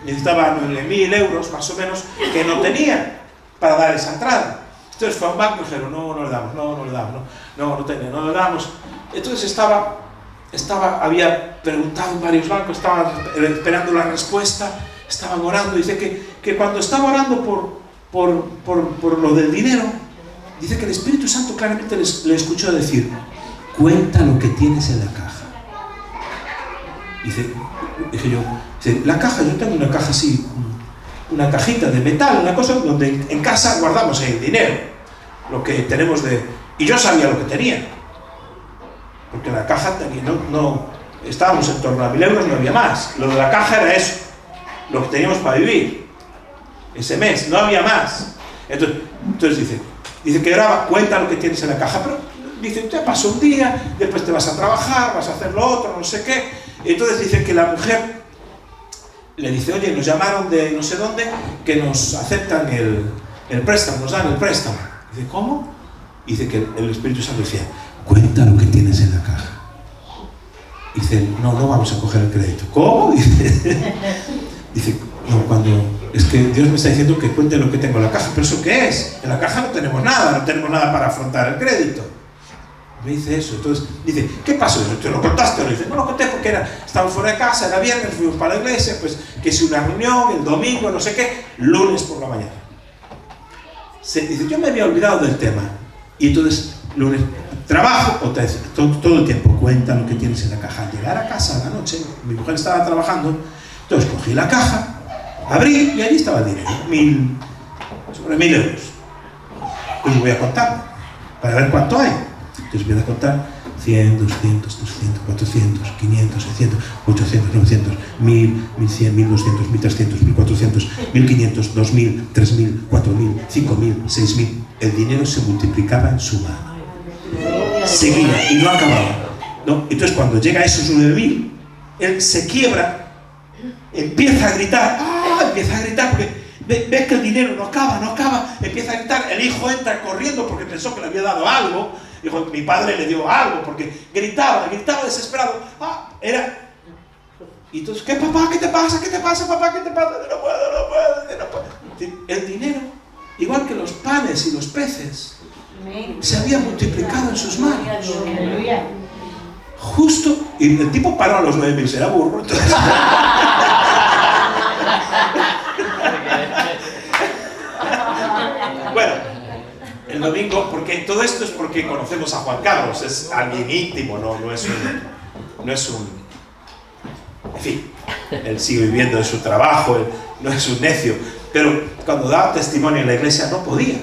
Speaker 1: necesitaba 9.000 euros más o menos, que no tenía para dar esa entrada. Entonces fue a un banco y dijeron, no le damos, no le damos. Entonces había preguntado en varios bancos, estaban esperando la respuesta, estaban orando. Dice que cuando estaba orando por lo del dinero, dice que el Espíritu Santo claramente le escuchó decir, cuenta lo que tienes en la caja. Dije yo, la caja, yo tengo una caja así, una cajita de metal, una cosa donde en casa guardamos el dinero, lo que tenemos y yo sabía lo que tenía, porque la caja tenía, no estábamos en torno a 1.000 euros, no había más. Lo de la caja era eso, lo que teníamos para vivir ese mes, no había más. Entonces dice que ahora cuenta lo que tienes en la caja, pero dice, te pasó un día, después te vas a trabajar, vas a hacer lo otro, no sé qué. Entonces dice que la mujer le dice, oye, nos llamaron de no sé dónde, que nos aceptan el préstamo, nos dan el préstamo. Dice, ¿cómo? Dice que el Espíritu Santo decía, cuenta lo que tienes en la caja. Dice, no vamos a coger el crédito. ¿Cómo? Dice, no, es que Dios me está diciendo que cuente lo que tengo en la caja. ¿Pero eso qué es? En la caja no tenemos nada para afrontar el crédito. Me dice eso. Entonces dice, ¿qué pasó? ¿Te lo contaste? O no? Dice, no lo conté porque estábamos fuera de casa, era viernes, fuimos para la iglesia, pues que si una reunión, el domingo, no sé qué, lunes por la mañana. Dice, yo me había olvidado del tema. Y entonces, lunes, trabajo, todo el tiempo cuenta lo que tienes en la caja. Al llegar a casa a la noche, mi mujer estaba trabajando, entonces cogí la caja, abrí y allí estaba el dinero, sobre 1.000 euros. Y voy a contar para ver cuánto hay. Entonces voy a contar 100, 200, 300, 400, 500, 600, 800, 900, 1000, 1100, 1200, 1300, 1400, 1500, 2000, 3000, 4000, 5000, 6000. El dinero se multiplicaba en su mano. Seguía y no acababa. ¿No? Entonces cuando llega a esos 9000, él se quiebra, empieza a gritar, empieza a gritar porque ve que el dinero no acaba, empieza a gritar. El hijo entra corriendo porque pensó que le había dado algo. Dijo, mi padre le dio algo, porque gritaba desesperado. Y entonces, ¿qué papá? ¿Qué te pasa? ¿Qué te pasa, papá? ¿Qué te pasa? No puedo. El dinero, igual que los panes y los peces, se había multiplicado en sus manos. Justo, y el tipo paró a los 9000, era burro. Entonces, bueno, el domingo, porque todo esto es porque conocemos a Juan Carlos, es alguien íntimo, no es un... En fin, él sigue viviendo de su trabajo, él no es un necio, pero cuando daba testimonio en la iglesia no podía.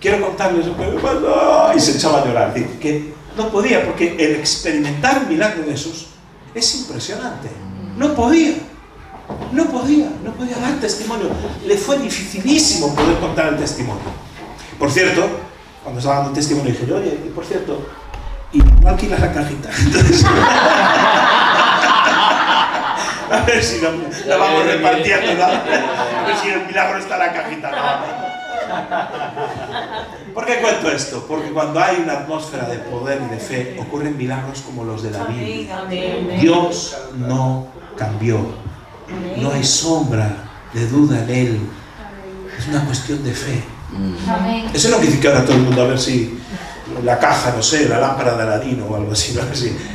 Speaker 1: Quiero contarles lo que me pasó, y se echaba a llorar, que no podía, porque el experimentar un milagro de esos es impresionante. No podía dar testimonio, le fue dificilísimo poder contar el testimonio. Por cierto, cuando estaba dando testimonio dije, oye, y por cierto, ¿y no alquilas la cajita? Entonces, a ver si la vamos repartiendo, ¿no? A ver si el milagro está en la cajita, ¿no? ¿Por qué cuento esto? Porque cuando hay una atmósfera de poder y de fe, ocurren milagros como los de la Biblia. Dios no cambió. No hay sombra de duda en Él. Es una cuestión de fe. Eso es lo que dice que ahora todo el mundo, a ver si la caja, no sé, la lámpara de Aladino o algo así,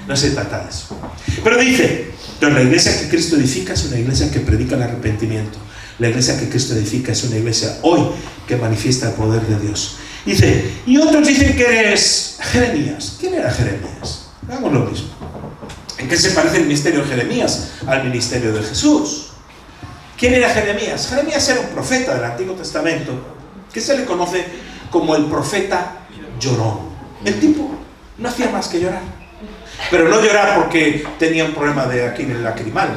Speaker 1: no se trata de eso. Pero dice, entonces la iglesia que Cristo edifica es una iglesia que predica el arrepentimiento. La iglesia que Cristo edifica es una iglesia hoy que manifiesta el poder de Dios. Dice, y otros dicen que eres Jeremías. ¿Quién era Jeremías? Hagamos lo mismo. ¿En qué se parece el ministerio de Jeremías al ministerio de Jesús? ¿Quién era Jeremías? Jeremías era un profeta del Antiguo Testamento que se le conoce como el profeta llorón. El tipo no hacía más que llorar. Pero no llorar porque tenía un problema de aquí en el lacrimal.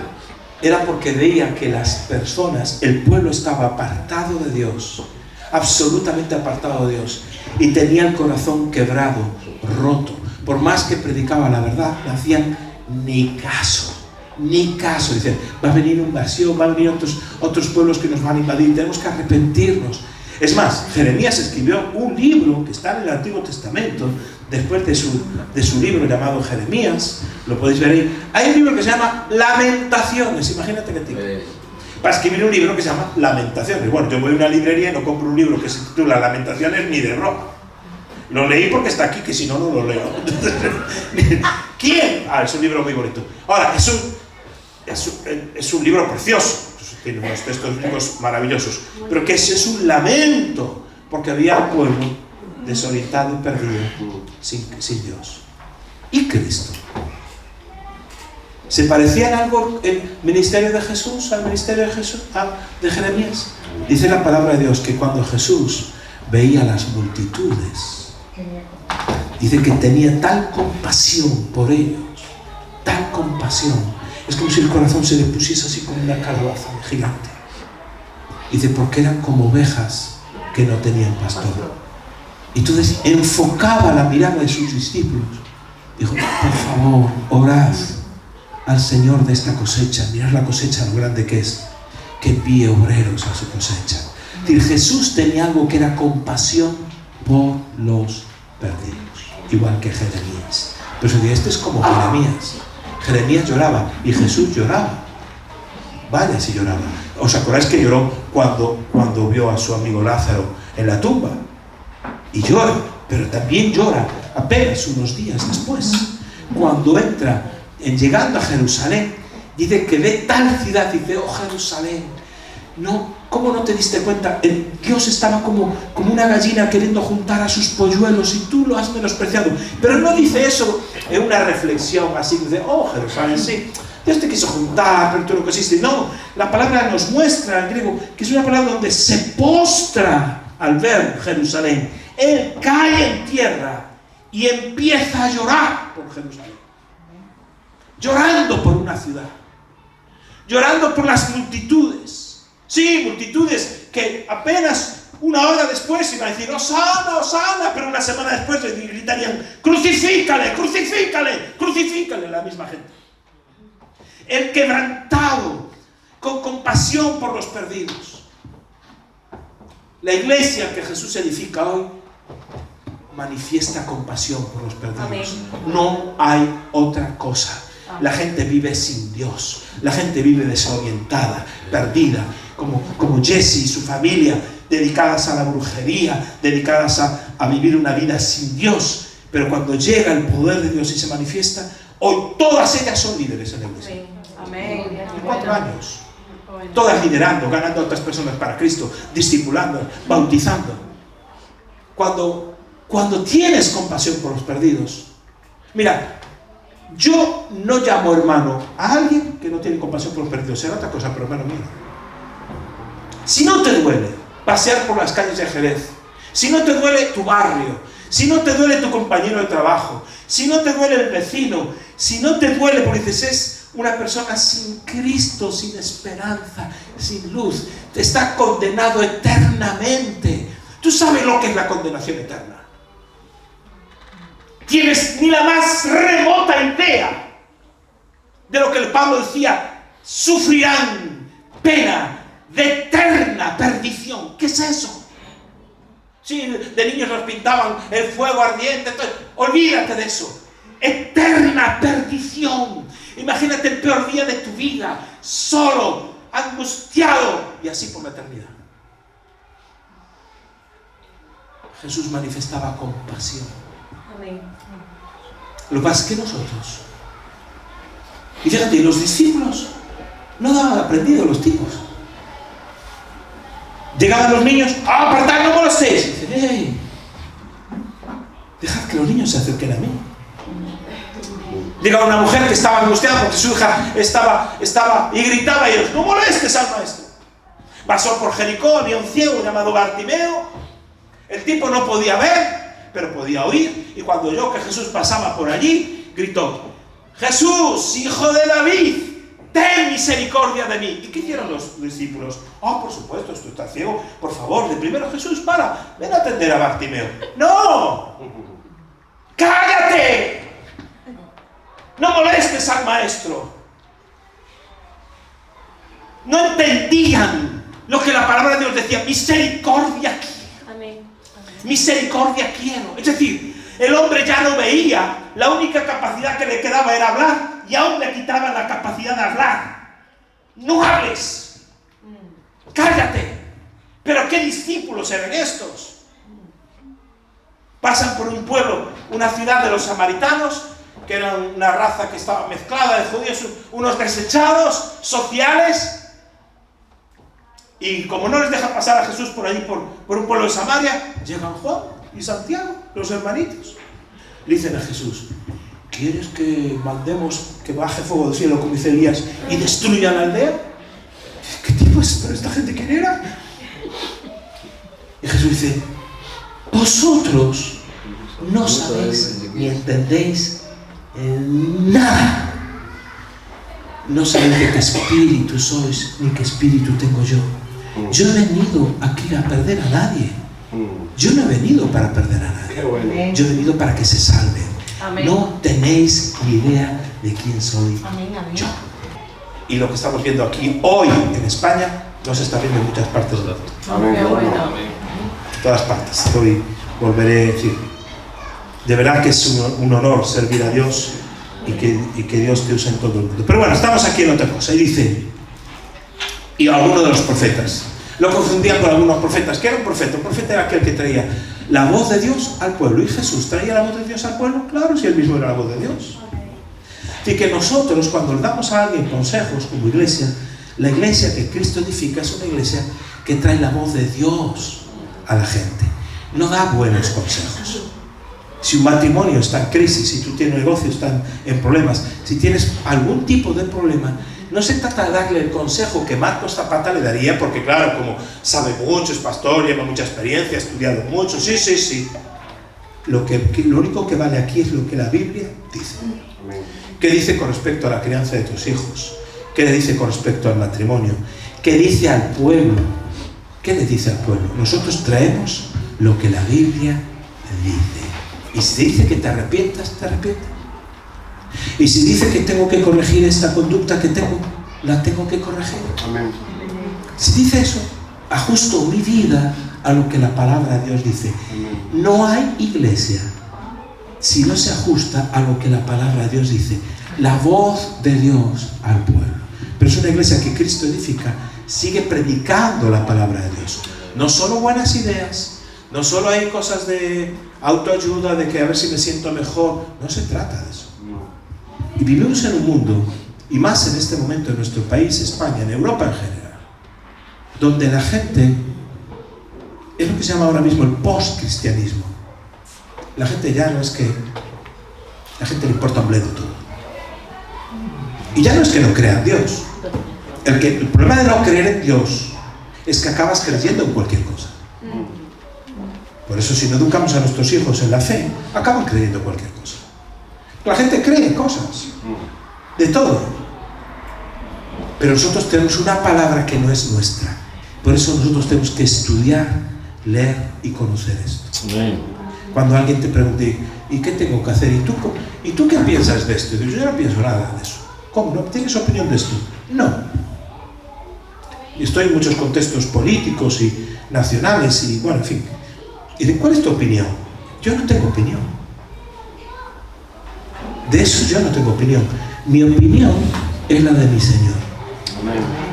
Speaker 1: Era porque veía que las personas, el pueblo estaba apartado de Dios, absolutamente apartado de Dios, y tenía el corazón quebrado, roto. Por más que predicaba la verdad, no hacían ni caso. Dicen, va a venir una invasión, van a venir otros pueblos que nos van a invadir, tenemos que arrepentirnos. Es más, Jeremías escribió un libro que está en el Antiguo Testamento, después de su libro llamado Jeremías, lo podéis ver ahí. Hay un libro que se llama Lamentaciones, imagínate que tipo. Para escribir un libro que se llama Lamentaciones. Bueno, yo voy a una librería y no compro un libro que se titula Lamentaciones ni de broma. Lo leí porque está aquí, que si no, no lo leo. ¿Quién? Es un libro muy bonito. Ahora, es un libro precioso. Tiene unos textos bíblicos maravillosos, pero que ese es un lamento, porque había un pueblo desorientado y perdido, sin Dios. ¿Y Cristo? ¿Se parecía en algo el ministerio de Jesús al ministerio de Jeremías? Dice la palabra de Dios que cuando Jesús veía las multitudes, dice que tenía tal compasión por ellos, tal compasión. Es como si el corazón se le pusiese así como una calabaza gigante. Dice, porque eran como ovejas que no tenían pastor. Y entonces enfocaba la mirada de sus discípulos. Dijo, por favor, orad al Señor de esta cosecha. Mirad la cosecha, lo grande que es. Que envíe obreros a su cosecha. Es decir, Jesús tenía algo que era compasión por los perdidos. Igual que Jeremías. Pero se dice, este es como Jeremías. Jeremías lloraba y Jesús lloraba. Vaya si lloraba. ¿Os acordáis que lloró cuando vio a su amigo Lázaro en la tumba? Y llora, pero también llora apenas unos días después. Cuando entra, llegando a Jerusalén, dice que ve tal ciudad y dice, oh Jerusalén, no ¿Cómo no te diste cuenta? Dios estaba como una gallina queriendo juntar a sus polluelos y tú lo has menospreciado. Pero no dice eso en una reflexión así, de, oh, Jerusalén, sí, Dios te quiso juntar, pero tú no quisiste. No, la palabra nos muestra en griego que es una palabra donde se postra al ver Jerusalén. Él cae en tierra y empieza a llorar por Jerusalén. Llorando por una ciudad. Llorando por las multitudes. Sí, multitudes que apenas una hora después iban a decir Hosana, Hosana, pero una semana después le gritarían crucifícale, crucifícale, crucifícale, la misma gente. El quebrantado, con compasión por los perdidos. La iglesia que Jesús edifica hoy manifiesta compasión por los perdidos. Amén. No hay otra cosa. La gente vive sin Dios, la gente vive desorientada, perdida, como Jesse y su familia, dedicadas a la brujería, dedicadas a vivir una vida sin Dios. Pero cuando llega el poder de Dios y se manifiesta, hoy todas ellas son líderes en la iglesia.
Speaker 4: Amén.
Speaker 1: En 4 años, todas liderando, ganando a otras personas para Cristo, discipulando, bautizando. Cuando tienes compasión por los perdidos, mira, yo no llamo hermano a alguien que no tiene compasión por los perdidos. Será otra cosa, pero hermano mío. Si no te duele pasear por las calles de Jerez, si no te duele tu barrio, si no te duele tu compañero de trabajo, si no te duele el vecino, si no te duele porque dices es una persona sin Cristo, sin esperanza, sin luz, te está condenado eternamente. ¿Tú sabes lo que es la condenación eterna? Tienes ni la más remota idea de lo que el Pablo decía, sufrirán pena de eterna perdición. ¿Qué es eso? Sí, de niños nos pintaban el fuego ardiente, entonces, olvídate de eso. Eterna perdición. Imagínate el peor día de tu vida, solo, angustiado, y así por la eternidad. Jesús manifestaba compasión.
Speaker 4: Amén.
Speaker 1: Lo que pasa es que nosotros, y fíjate, los discípulos no daban aprendido los tipos. Llegaban los niños, apartad, no molestéis. Y dicen, hey, dejad que los niños se acerquen a mí. Llegaba una mujer que estaba angustiada porque su hija estaba y gritaba, y ellos, no molestes al maestro. Pasó por Jericó, había un ciego llamado Bartimeo. El tipo no podía ver, pero podía oír, y cuando oyó que Jesús pasaba por allí, gritó, Jesús, hijo de David, ten misericordia de mí. ¿Y qué hicieron los discípulos? Por supuesto, esto está ciego, por favor, de primero Jesús, ven a atender a Bartimeo. ¡No! ¡Cállate! No molestes al maestro. No entendían lo que la palabra de Dios decía, misericordia quiero.
Speaker 4: Amén.
Speaker 1: Misericordia quiero. Es decir, el hombre ya no veía, la única capacidad que le quedaba era hablar, y aún le quitaban la capacidad de hablar. No hables. Cállate. Pero ¿qué discípulos eran estos? Pasan por un pueblo, una ciudad de los samaritanos, que era una raza que estaba mezclada de judíos, unos desechados, sociales, y como no les deja pasar a Jesús por allí, por un pueblo de Samaria, llegan Juan y Santiago, los hermanitos. Le dicen a Jesús, ¿quieres que mandemos que baje fuego del cielo, como dice Elías, y destruya la aldea? ¿Qué tipo es? ¿Pero esta gente quién era? Y Jesús dice, vosotros no sabéis ni entendéis nada. No sabéis de qué espíritu sois, ni qué espíritu tengo yo. Yo he venido aquí a perder a nadie. Yo no he venido para perder a nadie. Yo he venido para que se salven.
Speaker 4: Amén.
Speaker 1: No tenéis ni idea de quién soy yo. Y lo que estamos viendo aquí hoy en España no se está viendo en muchas partes del mundo.
Speaker 4: Qué bueno.
Speaker 1: En todas partes. Hoy volveré a decir, de verdad que es un honor servir a Dios y que Dios te use en todo el mundo. Pero bueno, estamos aquí en otra cosa. Y dice, y algunos de los profetas lo confundían con algunos profetas. ¿Qué era un profeta? Un profeta era aquel que traía la voz de Dios al pueblo. ¿Y Jesús traía la voz de Dios al pueblo? Claro, si él mismo era la voz de Dios. Así que nosotros, cuando le damos a alguien consejos como iglesia, la iglesia que Cristo edifica es una iglesia que trae la voz de Dios a la gente. No da buenos consejos. Si un matrimonio está en crisis, si tú tienes un negocio, están en problemas, si tienes algún tipo de problema, no se trata de darle el consejo que Marcos Zapata le daría, porque claro, como sabe mucho, es pastor, lleva mucha experiencia, ha estudiado mucho, sí. Lo único que vale aquí es lo que la Biblia dice. ¿Qué dice con respecto a la crianza de tus hijos? ¿Qué le dice con respecto al matrimonio? ¿Qué dice al pueblo? ¿Qué le dice al pueblo? Nosotros traemos lo que la Biblia dice. Y si dice que te arrepientas, te arrepientes. Y si dice que tengo que corregir esta conducta que tengo, la tengo que corregir.
Speaker 3: Amén.
Speaker 1: Si dice eso, ajusto mi vida a lo que la palabra de Dios dice.
Speaker 3: Amén.
Speaker 1: No hay iglesia si no se ajusta a lo que la palabra de Dios dice. La voz de Dios al pueblo. Pero es una iglesia que Cristo edifica, sigue predicando la palabra de Dios. No solo buenas ideas, no solo hay cosas de autoayuda, de que a ver si me siento mejor. No se trata de eso. Y vivimos en un mundo, y más en este momento en nuestro país, España, en Europa en general, donde la gente, es lo que se llama ahora mismo el post-cristianismo. La gente ya no es que, la gente le importa un bledo todo. Y ya no es que no crea en Dios. El problema de no creer en Dios es que acabas creyendo en cualquier cosa. Por eso si no educamos a nuestros hijos en la fe, acaban creyendo cualquier cosa. La gente cree en cosas, de todo. Pero nosotros tenemos una palabra que no es nuestra. Por eso nosotros tenemos que estudiar, leer y conocer esto. Cuando alguien te pregunte, ¿y qué tengo que hacer? ¿Y tú qué piensas de esto? Y yo no pienso nada de eso. ¿Cómo? ¿No tienes opinión de esto? No. Y estoy en muchos contextos políticos y nacionales y, bueno, en fin. ¿Y de cuál es tu opinión? Yo no tengo opinión. De eso yo no tengo opinión. Mi opinión es la de mi Señor.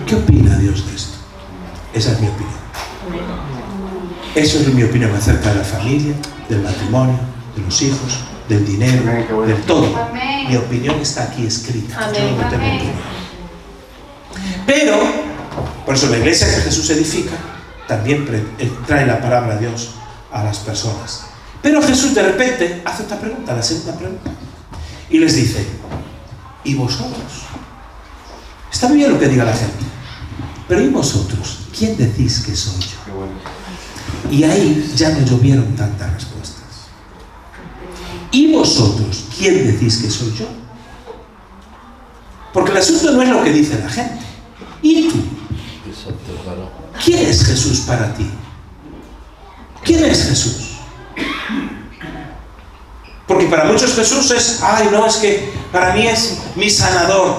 Speaker 1: ¿Qué opina Dios de esto? Esa es mi opinión. Eso es mi opinión acerca de la familia, del matrimonio, de los hijos, del dinero, del todo. Mi opinión está aquí escrita. Yo no tengo opinión. Pero, por eso la iglesia que Jesús edifica también trae la palabra de Dios a las personas. Pero Jesús de repente hace otra pregunta, la segunda pregunta, y les dice, ¿y vosotros? Está muy bien lo que diga la gente, pero ¿y vosotros? ¿Quién decís que soy yo? Y ahí ya no llovieron tantas respuestas. ¿Y vosotros? ¿Quién decís que soy yo? Porque el asunto no es lo que dice la gente. ¿Y tú?
Speaker 2: Exacto, claro.
Speaker 1: ¿Quién es Jesús para ti? ¿Quién es Jesús? Porque para muchos Jesús es, ay no, es que para mí es mi sanador,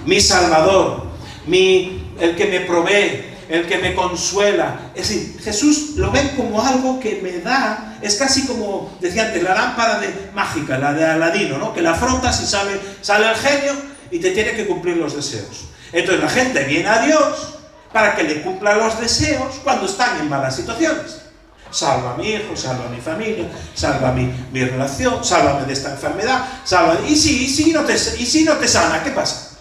Speaker 1: mi salvador, el que me provee, el que me consuela. Es decir, Jesús lo ven como algo que me da, es casi como, decía antes, la lámpara mágica, la de Aladino, ¿no? Que la frotas y sale el genio y te tiene que cumplir los deseos. Entonces la gente viene a Dios para que le cumpla los deseos cuando están en malas situaciones. Salva a mi hijo, salva a mi familia, salva mi relación, sálvame de esta enfermedad, sálvame. ¿Y si no te sana, qué pasa?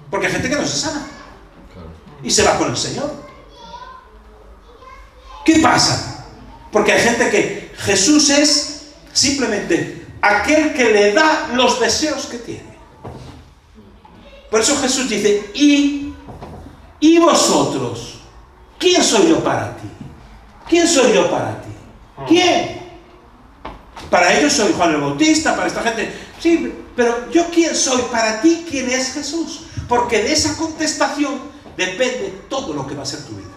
Speaker 1: Porque hay gente que no se sana y se va con el Señor. ¿Qué pasa? Porque hay gente que Jesús es simplemente aquel que le da los deseos que tiene. Por eso Jesús dice, ¿y vosotros? ¿Quién soy yo para ti? ¿Quién soy yo para ti? ¿Quién? Para ellos soy Juan el Bautista, para esta gente. Sí, pero ¿yo quién soy para ti? ¿Quién es Jesús? Porque de esa contestación depende todo lo que va a ser tu vida.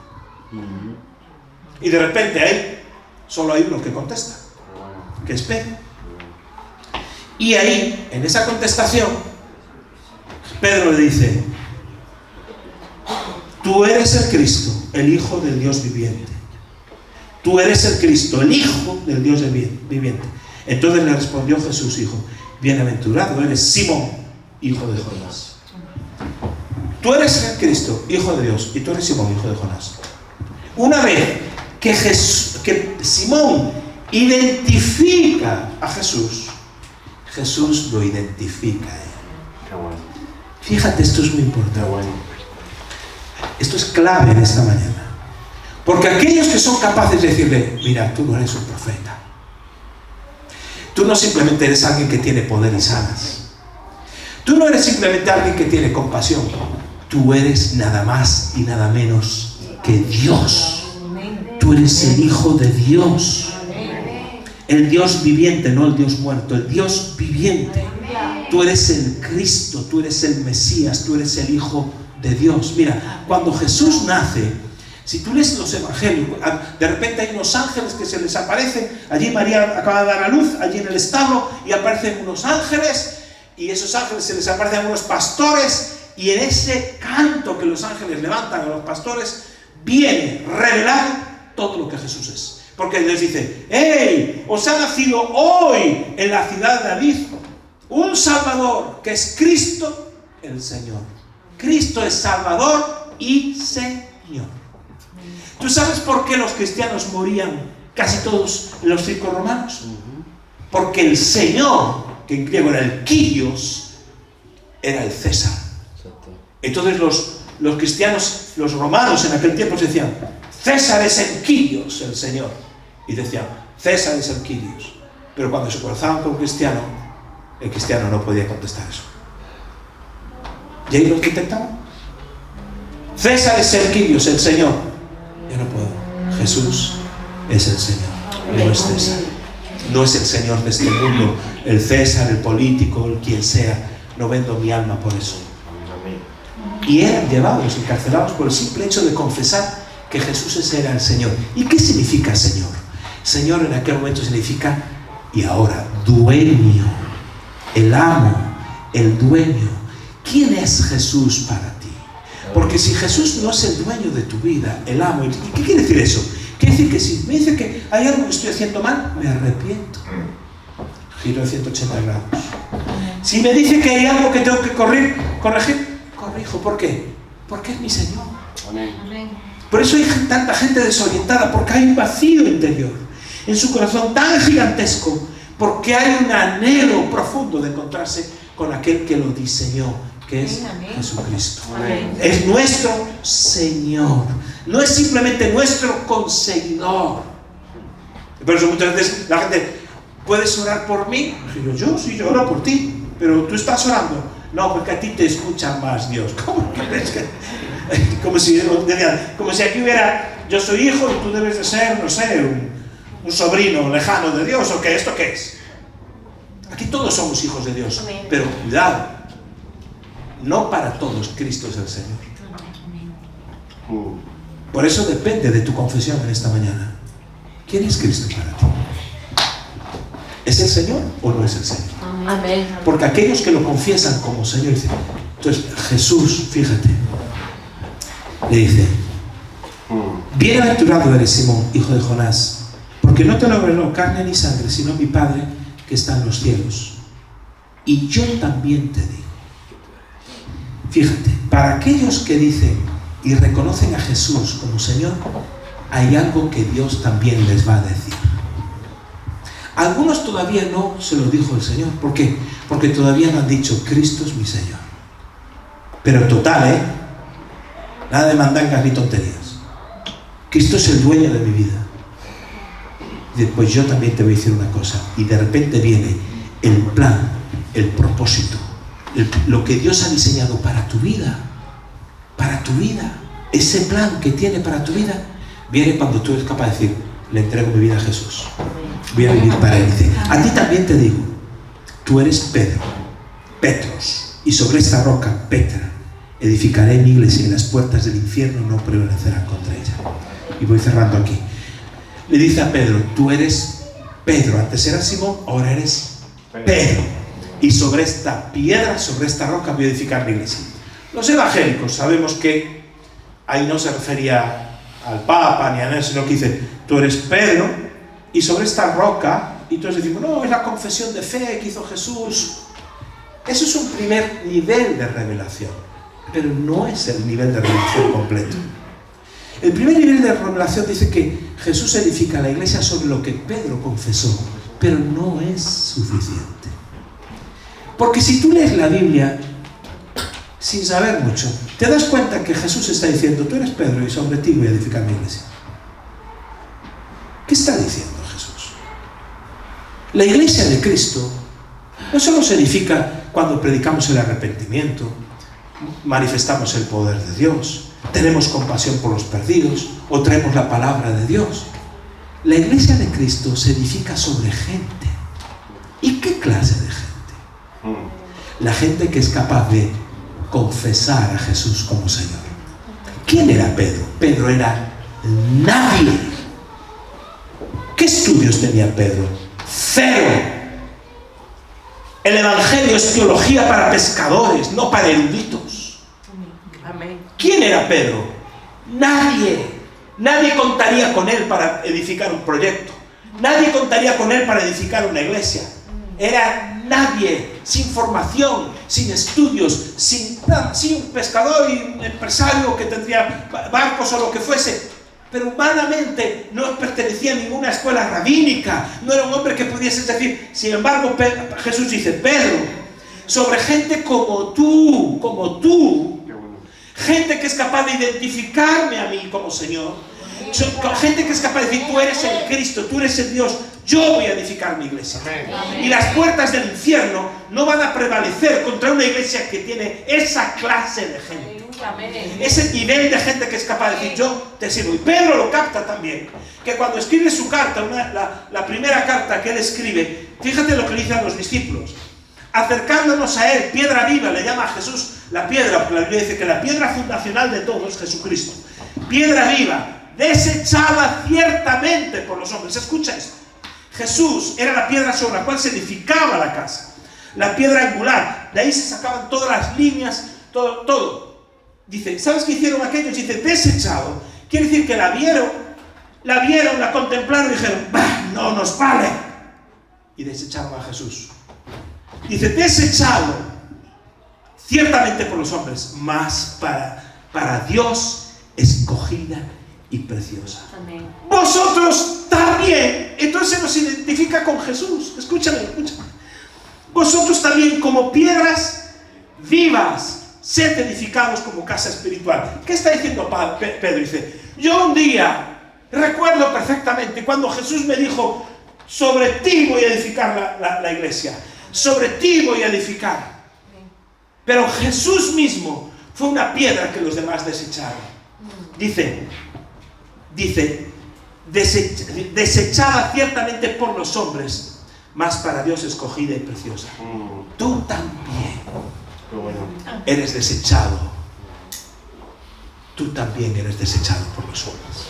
Speaker 1: Y de repente ahí solo hay uno que contesta, que es Pedro. Y ahí, en esa contestación, Pedro le dice, tú eres el Cristo, el Hijo del Dios viviente. Tú eres el Cristo, el Hijo del Dios viviente. Entonces le respondió Jesús, hijo, bienaventurado eres Simón, hijo de Jonás. Tú eres el Cristo, Hijo de Dios, y tú eres Simón, hijo de Jonás. Una vez que Simón identifica a Jesús, Jesús lo identifica a él.
Speaker 3: Qué bueno.
Speaker 1: Fíjate, esto es muy importante.
Speaker 3: Qué bueno.
Speaker 1: Esto es clave en esta mañana. Porque aquellos que son capaces de decirle, mira, tú no eres un profeta. Tú no simplemente eres alguien que tiene poder y sanas. Tú no eres simplemente alguien que tiene compasión. Tú eres nada más y nada menos que Dios. Tú eres el Hijo de Dios. El Dios viviente, no el Dios muerto, el Dios viviente. Tú eres el Cristo, tú eres el Mesías, tú eres el Hijo de Dios. Mira, cuando Jesús nace, si tú lees los evangelios, de repente hay unos ángeles que se les aparecen. Allí María acaba de dar a luz, allí en el establo, y aparecen unos ángeles, y esos ángeles se les aparecen a unos pastores, y en ese canto que los ángeles levantan a los pastores, viene revelado todo lo que Jesús es. Porque les dice, ¡hey! Os ha nacido hoy en la ciudad de David un Salvador, que es Cristo el Señor. Cristo es Salvador y Señor. ¿Tú sabes por qué los cristianos morían casi todos en los circos romanos? Porque el Señor, que en griego era el Kyrios, era el César. Entonces los cristianos, los romanos en aquel tiempo se decían, César es el Kyrios, el Señor. Y decían, César es el Kyrios. Pero cuando se cruzaban con un cristiano, el cristiano no podía contestar eso. ¿Y ahí los detectaban? César es el Kyrios, el Señor. Yo no puedo. Jesús es el Señor, no es César. No es el Señor de este mundo, el César, el político, el quien sea. No vendo mi alma por eso. Y eran llevados, encarcelados por el simple hecho de confesar que Jesús era el Señor. ¿Y qué significa Señor? Señor en aquel momento significa, y ahora, dueño, el amo, el dueño. ¿Quién es Jesús para ti? Porque si Jesús no es el dueño de tu vida, el amo, ¿y qué quiere decir eso? Quiere decir que si me dice que hay algo que estoy haciendo mal, me arrepiento. Giro de 180 grados. Si me dice que hay algo que tengo que corregir, corrijo. ¿Por qué? Porque es mi Señor.
Speaker 3: Amén.
Speaker 1: Por eso hay tanta gente desorientada, porque hay un vacío interior en su corazón tan gigantesco, porque hay un anhelo profundo de encontrarse con aquel que lo diseñó, que es Jesucristo.
Speaker 3: Amén.
Speaker 1: Es nuestro Señor, no es simplemente nuestro conseguidor. Por eso muchas veces la gente, ¿puedes orar por mí? Yo sí, yo oro por ti, pero tú estás orando. No, porque a ti te escucha más Dios. ¿Cómo crees que? Como si aquí hubiera, yo soy hijo y tú debes de ser, no sé, un sobrino lejano de Dios, ¿o qué? ¿Esto qué es? Aquí todos somos hijos de Dios, pero cuidado, no para todos Cristo es el Señor. Por eso depende de tu confesión en esta mañana. ¿Quién es Cristo para ti? ¿Es el Señor o no es el Señor?
Speaker 4: Amén.
Speaker 1: Porque aquellos que lo confiesan como Señor dicen, entonces Jesús, fíjate, le dice, bienaventurado eres Simón, hijo de Jonás, porque no te lo reveló carne ni sangre, sino mi Padre que está en los cielos. Y yo también te digo, fíjate, para aquellos que dicen y reconocen a Jesús como Señor, hay algo que Dios también les va a decir. Algunos todavía no se lo dijo el Señor. ¿Por qué? Porque todavía no han dicho, Cristo es mi Señor. Pero total, nada de mandangas ni tonterías. Cristo es el dueño de mi vida. Y después yo también te voy a decir una cosa. Y de repente viene el plan, el propósito, lo que Dios ha diseñado para tu vida. Para tu vida. Ese plan que tiene para tu vida, viene cuando tú eres capaz de decir, le entrego mi vida a Jesús. Voy a vivir para Él. Dice, a ti también te digo, tú eres Pedro, Petros, y sobre esta roca, Petra, edificaré mi iglesia y las puertas del infierno no prevalecerán contra ella. Y voy cerrando aquí. Le dice a Pedro, tú eres Pedro, antes eras Simón, ahora eres Pedro. Y sobre esta piedra, sobre esta roca voy a edificar mi iglesia. Los evangélicos sabemos que ahí no se refería al Papa ni a él, sino que dice, tú eres Pedro, y sobre esta roca, y todos decimos, no, es la confesión de fe que hizo Jesús. Eso es un primer nivel de revelación, pero no es el nivel de revelación completo. El primer nivel de revelación dice que Jesús edifica la iglesia sobre lo que Pedro confesó, pero no es suficiente. Porque si tú lees la Biblia sin saber mucho, te das cuenta que Jesús está diciendo, tú eres Pedro y sobre ti voy a edificar mi iglesia. ¿Qué está diciendo Jesús? La iglesia de Cristo no solo se edifica cuando predicamos el arrepentimiento, manifestamos el poder de Dios, tenemos compasión por los perdidos o traemos la palabra de Dios. La iglesia de Cristo se edifica sobre gente. ¿Y qué clase de gente? La gente que es capaz de confesar a Jesús como Señor. ¿Quién era Pedro? Pedro era nadie. ¿Qué estudios tenía Pedro? Cero. El evangelio es teología para pescadores, no para eruditos.
Speaker 4: Amén.
Speaker 1: ¿Quién era Pedro? Nadie. Nadie contaría con él para edificar un proyecto. Nadie contaría con él para edificar una iglesia. Era nadie, sin formación, sin estudios, sin un pescador y un empresario que tendría barcos o lo que fuese. Pero humanamente no pertenecía a ninguna escuela rabínica, no era un hombre que pudiese decir. Sin embargo, Jesús dice: Pedro, sobre gente como tú, gente que es capaz de identificarme a mí como Señor, gente que es capaz de decir: tú eres el Cristo, tú eres el Dios, yo voy a edificar mi iglesia. Y las puertas del infierno no van a prevalecer contra una iglesia que tiene esa clase de gente. Ese nivel de gente que es capaz de decir: yo te sirvo. Y Pedro lo capta también, que cuando escribe su carta, la primera carta que él escribe, fíjate lo que le dice a los discípulos: acercándonos a él, piedra viva, le llama a Jesús la piedra, porque la Biblia dice que la piedra fundacional de todo es Jesucristo. Piedra viva, desechada ciertamente por los hombres. Escucha esto: Jesús era la piedra sobre la cual se edificaba la casa, la piedra angular, de ahí se sacaban todas las líneas, todo. Dice, ¿sabes qué hicieron aquellos? Dice, desechado. Quiere decir que la vieron, la contemplaron y dijeron: bah, no nos vale. Y desecharon a Jesús. Dice, desechado ciertamente por los hombres, mas para Dios escogida y preciosa.
Speaker 4: Amén.
Speaker 1: Vosotros también. Entonces se nos identifica con Jesús. Escúchame. Vosotros también, como piedras vivas, sed edificados como casa espiritual. ¿Qué está diciendo Pedro? Dice: yo un día recuerdo perfectamente cuando Jesús me dijo: sobre ti voy a edificar la iglesia, sobre ti voy a edificar. Pero Jesús mismo fue una piedra que los demás desecharon. Dice, desechada ciertamente por los hombres, mas para Dios escogida y preciosa. Tú también eres desechado. Tú también eres desechado por los hombres.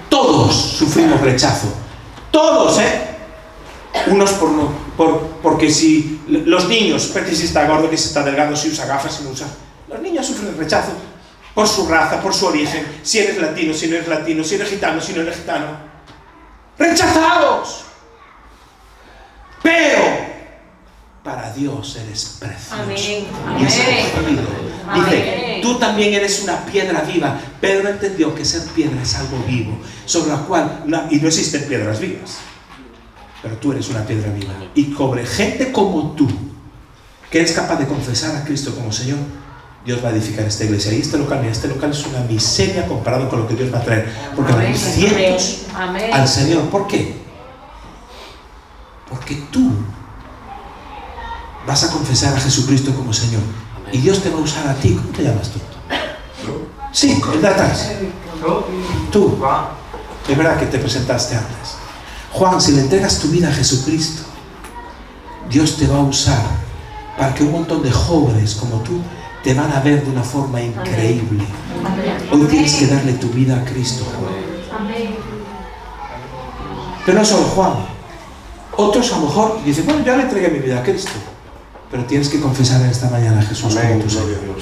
Speaker 1: Todos sufrimos rechazo. Todos, Unos porque si los niños, porque si está gordo, que si está delgado, si usa gafas, si no usa. Los niños sufren rechazo por su raza, por su origen, si eres latino, si no eres latino, si eres gitano, si no eres gitano. ¡Rechazados! Pero para Dios eres precioso.
Speaker 4: Amén.
Speaker 1: Y es escogido. Dice, tú también eres una piedra viva. Pedro entendió que ser piedra es algo vivo, sobre la cual, y no existen piedras vivas, pero tú eres una piedra viva. Y sobre gente como tú, que eres capaz de confesar a Cristo como Señor, Dios va a edificar esta iglesia. Y este local es una miseria comparado con lo que Dios va a traer, porque van cientos al Señor. ¿Por qué? Porque tú vas a confesar a Jesucristo como Señor. Y Dios te va a usar a ti. ¿Cómo te llamas tú? Sí, el de atrás. Tú. Es verdad que te presentaste antes. Juan, si le entregas tu vida a Jesucristo, Dios te va a usar para que un montón de jóvenes como tú te van a ver de una forma increíble. Hoy tienes que darle tu vida a Cristo, Juan. Pero no solo Juan. Otros a lo mejor dicen: bueno, ya le entregué mi vida a Cristo. Pero tienes que confesar en esta mañana a Jesús como tu Señor.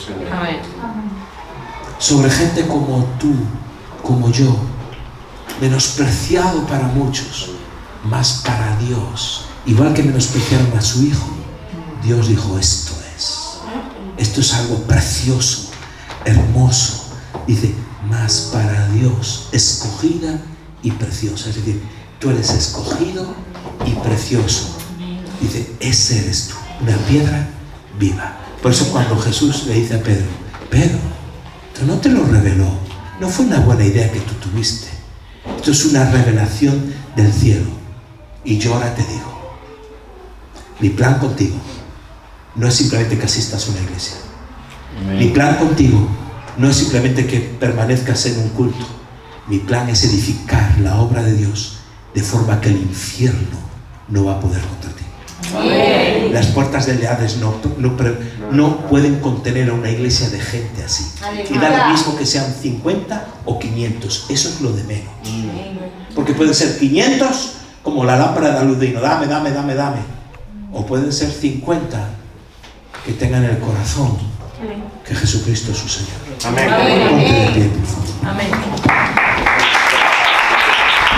Speaker 1: Sobre gente como tú, como yo, menospreciado para muchos, mas para Dios, igual que menospreciaron a su Hijo, Dios dijo: esto es algo precioso, hermoso. Dice, mas para Dios, escogida y preciosa. Es decir, tú eres escogido y precioso. Dice, ese eres tú, una piedra viva. Por eso cuando Jesús le dice a Pedro: Pedro, tú no te lo reveló, no fue una buena idea que tú tuviste, Esto es una revelación del cielo. Y yo ahora te digo, mi plan contigo no es simplemente que asistas a una iglesia. Mi plan contigo no es simplemente que permanezcas en un culto. Mi plan es edificar la obra de Dios de forma que el infierno no va a poder contra ti.
Speaker 4: Amén.
Speaker 1: Las puertas del Hades no pueden contener a una iglesia de gente así. Y da lo mismo que sean 50 o 500. Eso es lo de menos. Porque pueden ser 500 como la lámpara de Aludino. Dame. O pueden ser 50 que tengan el corazón que Jesucristo es su Señor.
Speaker 3: Amén.
Speaker 1: Ponte de pie, por favor.
Speaker 4: Amén.